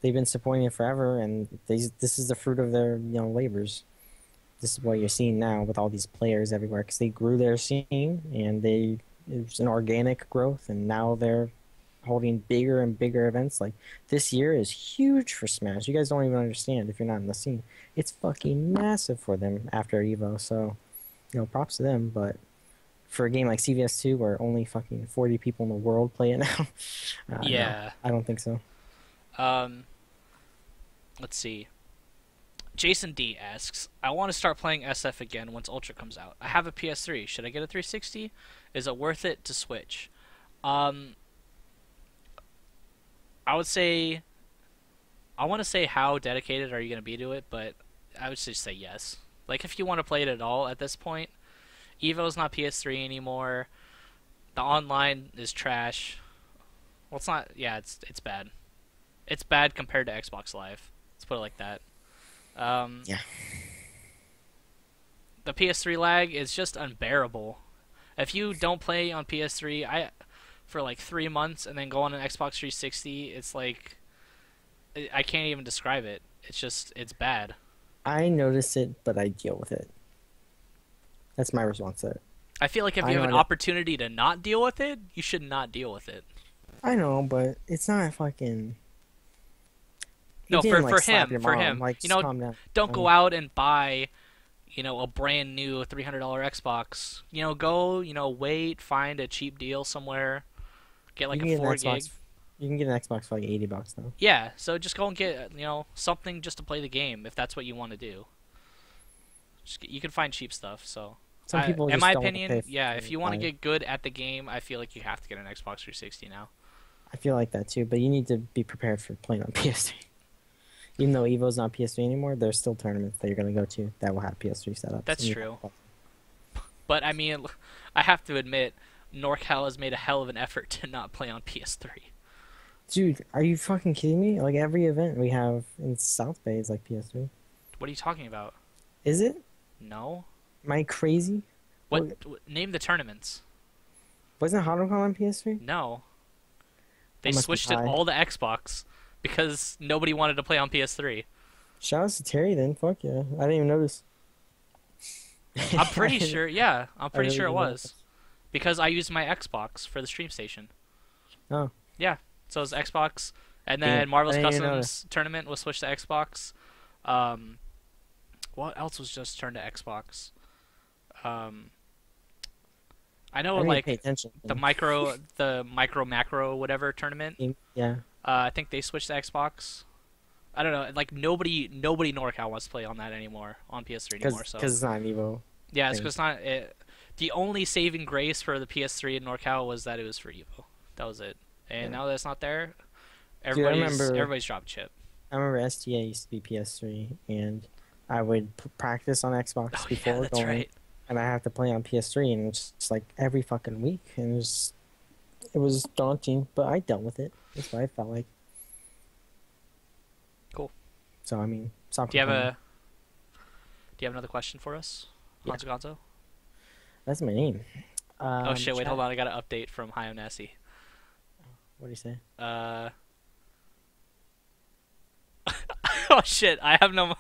[SPEAKER 2] they've been supporting it forever, and this is the fruit of their labors. This is what you're seeing now with all these players everywhere because they grew their scene and it was an organic growth, and now they're holding bigger and bigger events. Like this year is huge for Smash. You guys don't even understand if you're not in the scene. It's fucking massive for them after Evo. So, props to them. But for a game like CVS2 where only fucking 40 people in the world play it now,
[SPEAKER 1] Yeah.
[SPEAKER 2] no, I don't think so.
[SPEAKER 1] Let's see. Jason D asks, I want to start playing SF again once Ultra comes out. I have a PS3. Should I get a 360? Is it worth it to switch? I would say, I want to say how dedicated are you going to be to it, but I would just say yes. Like, if you want to play it at all at this point, Evo's not PS3 anymore. The online is trash. Well, it's not, yeah, it's bad. It's bad compared to Xbox Live. Let's put it like that.
[SPEAKER 2] Yeah.
[SPEAKER 1] The PS3 lag is just unbearable. If you don't play on PS3 for like 3 months and then go on an Xbox 360, it's like I can't even describe it. It's bad.
[SPEAKER 2] I notice it, but I deal with it. That's my response to it.
[SPEAKER 1] I feel like if
[SPEAKER 2] I
[SPEAKER 1] you have
[SPEAKER 2] know
[SPEAKER 1] an
[SPEAKER 2] that-
[SPEAKER 1] opportunity to not deal with it, you should not deal with it.
[SPEAKER 2] I know, but it's not fucking.
[SPEAKER 1] No,
[SPEAKER 2] You didn't,
[SPEAKER 1] for
[SPEAKER 2] slap
[SPEAKER 1] him,
[SPEAKER 2] your
[SPEAKER 1] for
[SPEAKER 2] mom.
[SPEAKER 1] him.
[SPEAKER 2] Like,
[SPEAKER 1] You
[SPEAKER 2] just
[SPEAKER 1] know,
[SPEAKER 2] calm down.
[SPEAKER 1] don't go out and buy, a brand new $300 Xbox. Go, wait, find a cheap deal somewhere, get like
[SPEAKER 2] You can
[SPEAKER 1] a
[SPEAKER 2] get an
[SPEAKER 1] 4
[SPEAKER 2] Xbox.
[SPEAKER 1] gig.
[SPEAKER 2] You can get an Xbox for like $80 now.
[SPEAKER 1] Yeah, so just go and get, something just to play the game if that's what you want to do. You can find cheap stuff, so.
[SPEAKER 2] Some people
[SPEAKER 1] in
[SPEAKER 2] just
[SPEAKER 1] my
[SPEAKER 2] don't want to
[SPEAKER 1] opinion,
[SPEAKER 2] pay
[SPEAKER 1] yeah,
[SPEAKER 2] for
[SPEAKER 1] if you want to
[SPEAKER 2] buy it.
[SPEAKER 1] get good at the game, I feel like you have to get an Xbox 360 now.
[SPEAKER 2] I feel like that too, but you need to be prepared for playing on PS3. Even though Evo's not PS3 anymore, there's still tournaments that you're gonna go to that will have PS3 setups.
[SPEAKER 1] That's
[SPEAKER 2] and you
[SPEAKER 1] true.
[SPEAKER 2] have-
[SPEAKER 1] But, I mean, I have to admit, NorCal has made a hell of an effort to not play on PS3.
[SPEAKER 2] Dude, are you fucking kidding me? Like every event we have in South Bay is like PS3.
[SPEAKER 1] What are you talking about?
[SPEAKER 2] Is it?
[SPEAKER 1] No?
[SPEAKER 2] Am I crazy?
[SPEAKER 1] Name the tournaments.
[SPEAKER 2] Wasn't HoloCon on PS3?
[SPEAKER 1] No. They
[SPEAKER 2] I must be
[SPEAKER 1] switched it
[SPEAKER 2] high.
[SPEAKER 1] all to Xbox because nobody wanted to play on PS3.
[SPEAKER 2] Shout out to Terry then. Fuck yeah. I didn't even notice.
[SPEAKER 1] I'm pretty sure, yeah, I'm pretty
[SPEAKER 2] really
[SPEAKER 1] sure it
[SPEAKER 2] didn't
[SPEAKER 1] was. Because I used my Xbox for the stream station.
[SPEAKER 2] Oh.
[SPEAKER 1] Yeah, so it was Xbox, and
[SPEAKER 2] Damn,
[SPEAKER 1] then Marvel's
[SPEAKER 2] I didn't even
[SPEAKER 1] Customs tournament was switched to Xbox. What else was just turned to Xbox? I know
[SPEAKER 2] I didn't
[SPEAKER 1] like
[SPEAKER 2] pay attention.
[SPEAKER 1] the micro macro whatever tournament.
[SPEAKER 2] Yeah.
[SPEAKER 1] I think they switched to Xbox. I don't know. Like nobody NorCal wants to play on that anymore on PS3 anymore. So
[SPEAKER 2] Because it's not an Evo.
[SPEAKER 1] yeah, it's
[SPEAKER 2] thing.
[SPEAKER 1] because not it. The only saving grace for the PS3 in NorCal was that it was for Evo. That was it. And
[SPEAKER 2] Yeah.
[SPEAKER 1] now that it's not there,
[SPEAKER 2] Dude, I remember-
[SPEAKER 1] everybody's dropped chip.
[SPEAKER 2] I remember STA used to be PS3, and I would practice on Xbox
[SPEAKER 1] Oh
[SPEAKER 2] before
[SPEAKER 1] yeah, that's
[SPEAKER 2] going.
[SPEAKER 1] right.
[SPEAKER 2] and I have to play on PS3, and it's just like every fucking week, and it was daunting, but I dealt with it. That's what I felt like.
[SPEAKER 1] Cool.
[SPEAKER 2] So I mean, stop
[SPEAKER 1] Do you have
[SPEAKER 2] complaining.
[SPEAKER 1] a Do you have another question for us,
[SPEAKER 2] Yeah.
[SPEAKER 1] Honzo Gonzo?
[SPEAKER 2] That's my name.
[SPEAKER 1] Oh shit! Wait,
[SPEAKER 2] Chat-
[SPEAKER 1] hold on. I got an update from Hi Nasty.
[SPEAKER 2] What do you say?
[SPEAKER 1] Oh shit! I have no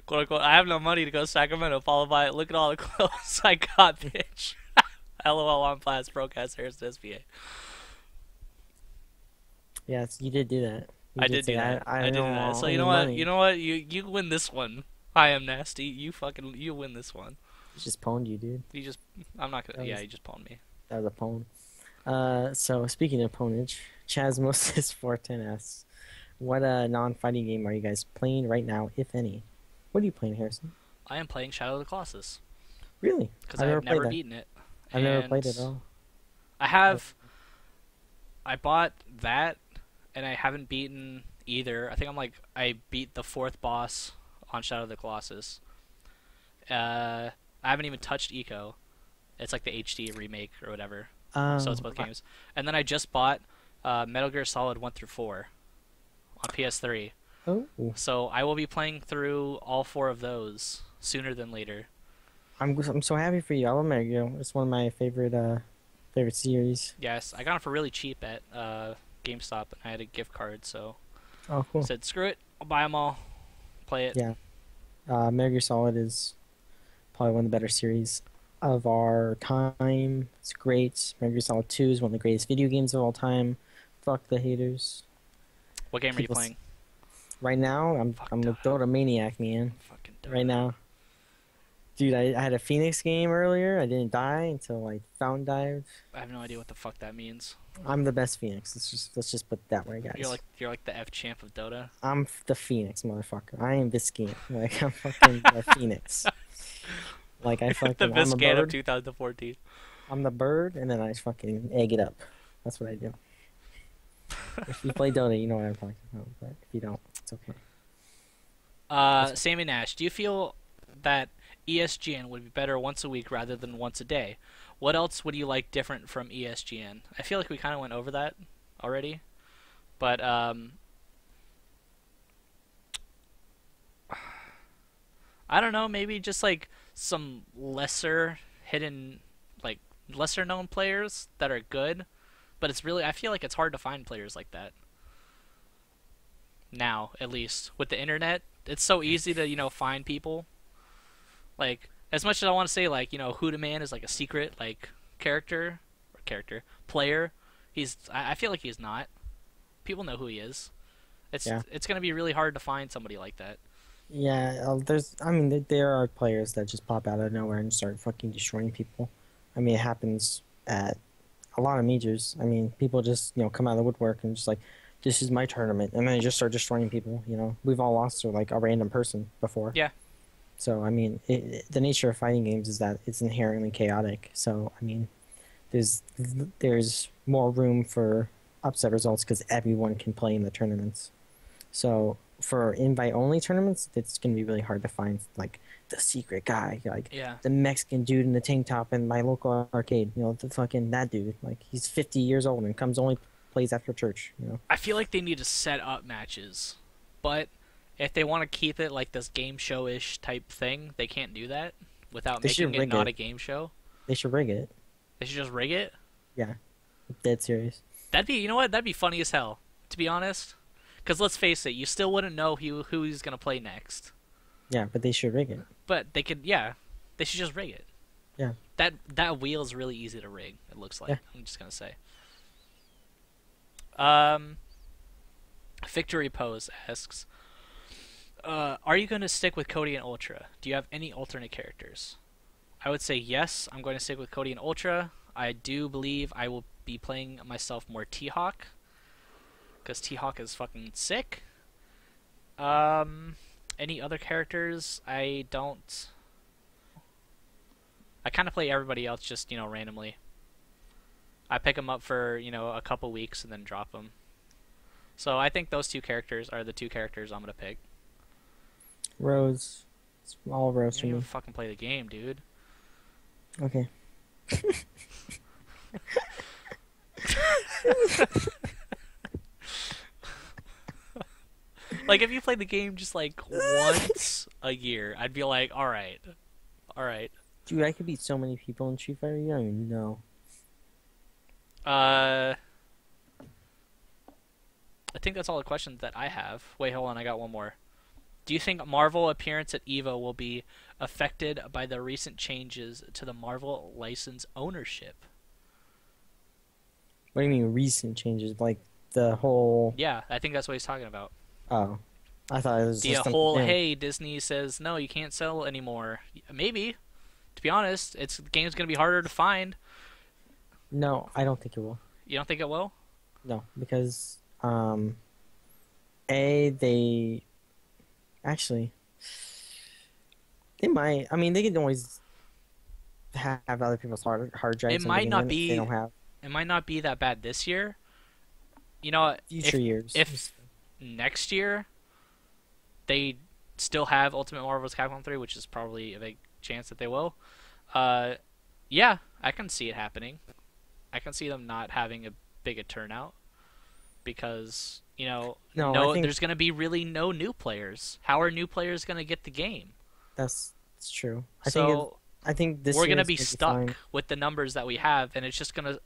[SPEAKER 1] quote unquote. I have no money to go to Sacramento. Followed by look at all the clothes I got, bitch. LOL on Plats Procast Harrison SBA.
[SPEAKER 2] Yes, you did do that. You
[SPEAKER 1] I did do
[SPEAKER 2] say,
[SPEAKER 1] that. I did do
[SPEAKER 2] don't
[SPEAKER 1] that.
[SPEAKER 2] want
[SPEAKER 1] So
[SPEAKER 2] any
[SPEAKER 1] you know what?
[SPEAKER 2] money.
[SPEAKER 1] You know what? You win this one. I am nasty. You win this one.
[SPEAKER 2] He just pwned you, dude.
[SPEAKER 1] You just I'm not gonna.
[SPEAKER 2] That
[SPEAKER 1] Yeah,
[SPEAKER 2] was-
[SPEAKER 1] you just pawned me.
[SPEAKER 2] That was a pwn. So speaking of pwnage, Chasmosis410 asks, what non-fighting game are you guys playing right now, if any? What are you playing, Harrison?
[SPEAKER 1] I am playing Shadow of the Colossus
[SPEAKER 2] Really?
[SPEAKER 1] because
[SPEAKER 2] I've
[SPEAKER 1] I've never
[SPEAKER 2] played that.
[SPEAKER 1] beaten it.
[SPEAKER 2] I've never
[SPEAKER 1] And
[SPEAKER 2] played it at all.
[SPEAKER 1] I have. I bought that, and I haven't beaten either. I think I beat the 4th boss on Shadow of the Colossus. I haven't even touched Eco. It's like the HD remake or whatever. So it's both games. And then I just bought Metal Gear Solid 1 through 4 on PS3.
[SPEAKER 2] Oh,
[SPEAKER 1] So I will be playing through all 4 of those sooner than later.
[SPEAKER 2] I'm so happy for you. I love Metal Gear. It's one of my favorite series.
[SPEAKER 1] Yes, I got it for really cheap at GameStop, and I had a gift card, so
[SPEAKER 2] Oh, cool.
[SPEAKER 1] I said, screw it, I'll buy them all, play it.
[SPEAKER 2] Yeah. Metal Gear Solid is probably one of the better series of our time. It's great. Metal Gear Solid 2 is one of the greatest video games of all time. Fuck the haters.
[SPEAKER 1] What game are you
[SPEAKER 2] People
[SPEAKER 1] playing?
[SPEAKER 2] Right now,
[SPEAKER 1] Fuck
[SPEAKER 2] I'm a
[SPEAKER 1] Dota.
[SPEAKER 2] Dota maniac, man.
[SPEAKER 1] Fucking Dota.
[SPEAKER 2] Right now. Dude, I had a Phoenix game earlier. I didn't die until I fountain dived.
[SPEAKER 1] I have no idea what the fuck that means.
[SPEAKER 2] I'm the best Phoenix. Let's just put it that way, guys.
[SPEAKER 1] You're like the F champ of Dota.
[SPEAKER 2] I'm the Phoenix, motherfucker. I am Viscant. Like, I'm fucking the Phoenix. Like, I fucking,
[SPEAKER 1] The
[SPEAKER 2] I'm a
[SPEAKER 1] Viscan of
[SPEAKER 2] bird.
[SPEAKER 1] 2014.
[SPEAKER 2] I'm the bird, and then I fucking egg it up. That's what I do. If you play Dota, you know what I'm talking about. But if you don't, it's okay.
[SPEAKER 1] Sammy Nash, do you feel that ESGN would be better once a week rather than once a day? What else would you like different from ESGN? I feel like we kind of went over that already, but I don't know, maybe just like some lesser hidden, like lesser known players that are good, but it's really, I feel like it's hard to find players like that. Now, at least with the internet, it's so easy to, find people. Like, as much as I want to say, like, Huda Man is like a secret, like, player, I feel like he's not. People know who he is. It's gonna be really hard to find somebody like that.
[SPEAKER 2] Yeah, there are players that just pop out of nowhere and start fucking destroying people. I mean, it happens at a lot of majors. I mean, people just, come out of the woodwork and just like, this is my tournament, and then they just start destroying people, We've all lost to, like, a random person before.
[SPEAKER 1] Yeah.
[SPEAKER 2] So, I mean, the nature of fighting games is that it's inherently chaotic. So, I mean, there's more room for upset results because everyone can play in the tournaments. So, for invite-only tournaments, it's going to be really hard to find, like, the secret guy, like,
[SPEAKER 1] Yeah.
[SPEAKER 2] the Mexican dude in the tank top in my local arcade, the fucking, that dude. Like, he's 50 years old and plays after church,
[SPEAKER 1] I feel like they need to set up matches, but if they want to keep it like this game show-ish type thing, they can't do that without
[SPEAKER 2] They should
[SPEAKER 1] making it
[SPEAKER 2] rig
[SPEAKER 1] not
[SPEAKER 2] it.
[SPEAKER 1] a game show.
[SPEAKER 2] They should rig it.
[SPEAKER 1] They should just rig it.
[SPEAKER 2] Yeah. Dead serious.
[SPEAKER 1] That'd be, that'd be funny as hell, to be honest. Because let's face it, you still wouldn't know who he's gonna play next.
[SPEAKER 2] Yeah, but they should rig it.
[SPEAKER 1] But they could, yeah, they should just rig it.
[SPEAKER 2] Yeah.
[SPEAKER 1] That wheel is really easy to rig. It looks like.
[SPEAKER 2] Yeah.
[SPEAKER 1] I'm just gonna say. Victory Pose asks, are you going to stick with Cody and Ultra? Do you have any alternate characters? I would say yes, I'm going to stick with Cody and Ultra. I do believe I will be playing myself more T-Hawk, because T-Hawk is fucking sick. Any other characters? I don't. I kind of play everybody else just, randomly. I pick them up for, a couple weeks and then drop them. So I think those two characters are the two characters I'm going to pick.
[SPEAKER 2] Rose. It's all Rose
[SPEAKER 1] You
[SPEAKER 2] for
[SPEAKER 1] didn't even
[SPEAKER 2] me.
[SPEAKER 1] fucking play the game, dude.
[SPEAKER 2] Okay.
[SPEAKER 1] Like, if you played the game just like once a year, I'd be like, all right, all right.
[SPEAKER 2] Dude, I could beat so many people in Street Fighter. You don't even know.
[SPEAKER 1] I think that's all the questions that I have. Wait, hold on, I got one more. Do you think Marvel appearance at EVO will be affected by the recent changes to the Marvel license ownership?
[SPEAKER 2] What do you mean recent changes? Like the whole...
[SPEAKER 1] Yeah, I think that's what he's talking about.
[SPEAKER 2] Oh. I thought it was
[SPEAKER 1] The
[SPEAKER 2] just
[SPEAKER 1] whole,
[SPEAKER 2] something new.
[SPEAKER 1] hey, Disney says, no, you can't sell anymore. Maybe. To be honest, the game's going to be harder to find.
[SPEAKER 2] No, I don't think it will.
[SPEAKER 1] You don't think it will?
[SPEAKER 2] No, because they actually they might. I mean, they can always have other people's hard drives.
[SPEAKER 1] It
[SPEAKER 2] and
[SPEAKER 1] might
[SPEAKER 2] bring
[SPEAKER 1] not
[SPEAKER 2] in if
[SPEAKER 1] be.
[SPEAKER 2] They don't have
[SPEAKER 1] It might not be that bad this year. You know,
[SPEAKER 2] future years.
[SPEAKER 1] if next year they still have Ultimate Marvel's Capcom 3, which is probably a big chance that they will. Yeah, I can see it happening. I can see them not having a big a turnout because, you know,
[SPEAKER 2] No, I think
[SPEAKER 1] there's going to be really no new players. How are new players going to get the game?
[SPEAKER 2] that's true.
[SPEAKER 1] So
[SPEAKER 2] I think this
[SPEAKER 1] we're
[SPEAKER 2] year
[SPEAKER 1] going to
[SPEAKER 2] is
[SPEAKER 1] be
[SPEAKER 2] gonna
[SPEAKER 1] stuck
[SPEAKER 2] fine.
[SPEAKER 1] with the numbers that we have, and it's just going to.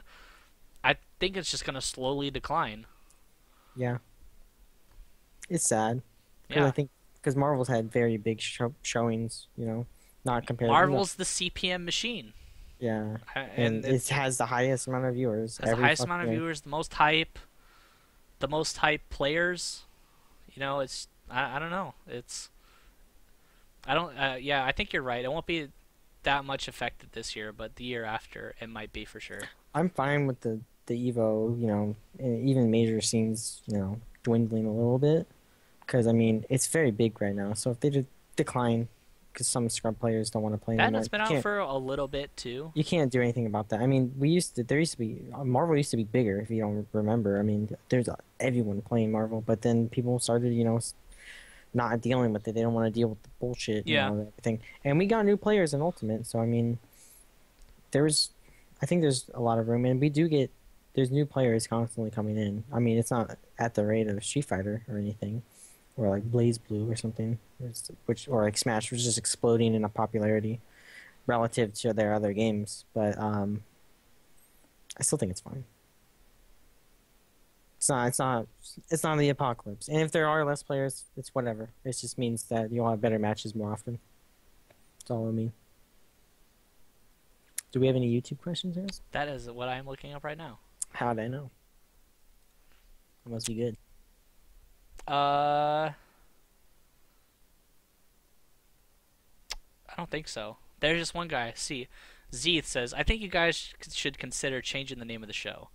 [SPEAKER 1] I think it's just going to slowly decline.
[SPEAKER 2] Yeah, it's sad. Because
[SPEAKER 1] Yeah.
[SPEAKER 2] I think because Marvel's had very big showings. You know, not compared.
[SPEAKER 1] Marvel's the CPM machine.
[SPEAKER 2] Yeah,
[SPEAKER 1] And
[SPEAKER 2] it has the highest amount of viewers.
[SPEAKER 1] has the
[SPEAKER 2] every
[SPEAKER 1] highest
[SPEAKER 2] fucking
[SPEAKER 1] amount of
[SPEAKER 2] day.
[SPEAKER 1] viewers, the most hype players. You know, it's I don't know. It's I don't yeah, I think you're right. It won't be that much affected this year, but the year after it might be for sure.
[SPEAKER 2] I'm fine with the Evo. You know, and even major scenes. You know, dwindling a little bit because I mean it's very big right now. So if they decline because some scrub players don't want to play
[SPEAKER 1] That
[SPEAKER 2] anymore,
[SPEAKER 1] has been out for a little bit too.
[SPEAKER 2] you can't do anything about that. I mean, there used to be Marvel used to be bigger if you don't remember. I mean, there's everyone playing Marvel, but then people started, you know, not dealing with it. They don't want to deal with the bullshit,
[SPEAKER 1] Yeah.
[SPEAKER 2] and everything. And we got new players in Ultimate, so I mean, I think there's a lot of room, and there's new players constantly coming in. I mean, it's not at the rate of Street Fighter or anything, or like Blaze Blue or something, or like Smash, which is just exploding in a popularity relative to their other games, but I still think it's fine. It's not the apocalypse. And if there are less players, it's whatever. It just means that you'll have better matches more often. That's all I mean. Do we have any YouTube questions, Harris?
[SPEAKER 1] That is what I'm looking up right now.
[SPEAKER 2] How'd I know? It must be good.
[SPEAKER 1] I don't think so. There's just one guy. See, Zeeth says, I think you guys should consider changing the name of the show.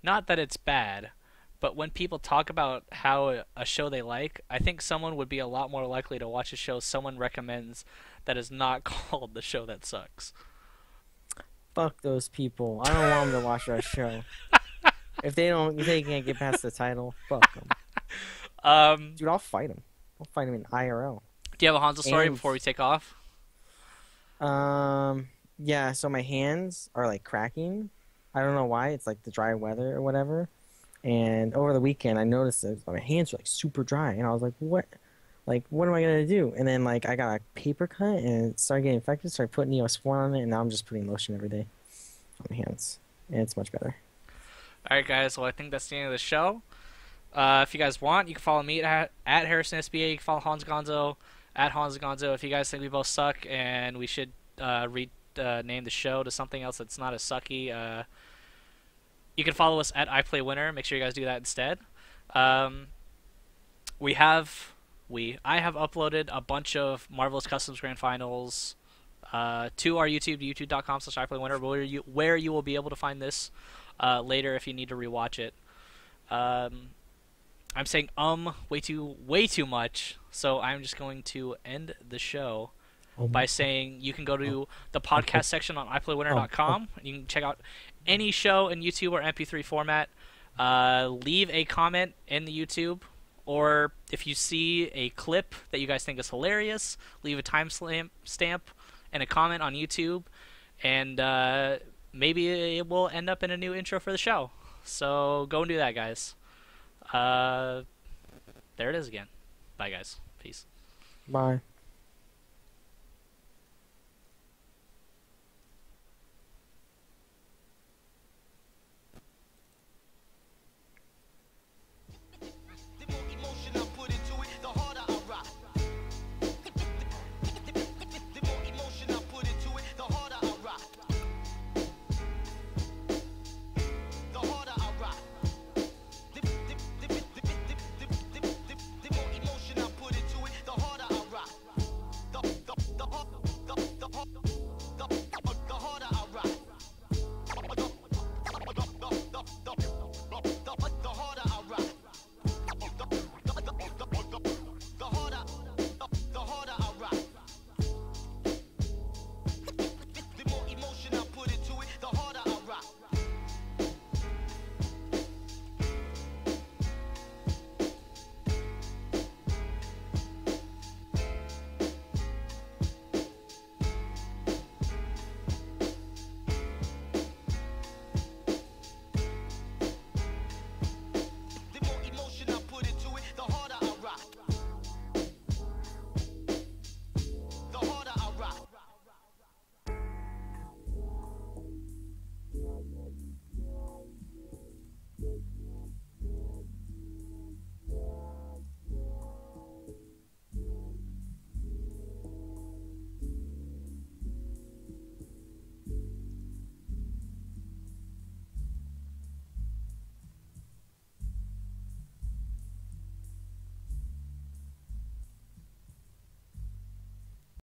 [SPEAKER 1] Not that it's bad, but when people talk about how a show they like, I think someone would be a lot more likely to watch a show someone recommends that is not called The Show That Sucks.
[SPEAKER 2] Fuck those people. I don't want them to watch our show. If they can't get past the title, fuck them. Dude, I'll fight them. I'll fight them in IRL.
[SPEAKER 1] Do you have a Honzo story
[SPEAKER 2] And-
[SPEAKER 1] before we take off?
[SPEAKER 2] Yeah, so my hands are like cracking. I don't know why. It's like the dry weather or whatever. And over the weekend, I noticed that my hands were like super dry, and I was like, "What? Like, what am I gonna do?" And then like I got a paper cut, and it started getting infected. Started putting Neosporin on it, and now I'm just putting lotion every day on my hands, and it's much better.
[SPEAKER 1] All right, guys. Well, I think that's the end of the show. If you guys want, you can follow me at HarrisonSBA. You can follow Honzo Gonzo at Honzo Gonzo. If you guys think we both suck and we should rename the show to something else that's not as sucky, you can follow us at IPLAYWINNER. Make sure you guys do that instead. I have uploaded a bunch of Marvelous Customs Grand Finals to our YouTube, youtube.com/IPLAYWINNER, where you will be able to find this later if you need to rewatch it. I'm saying way too much, so I'm just going to end the show by saying you can go to the podcast section on iplaywinner.com. You can check out any show in YouTube or MP3 format. Leave a comment in the YouTube, or if you see a clip that you guys think is hilarious, leave a timestamp and a comment on YouTube. and maybe it will end up in a new intro for the show. So go and do that, guys. There it is again. Bye, guys. Peace.
[SPEAKER 2] Bye.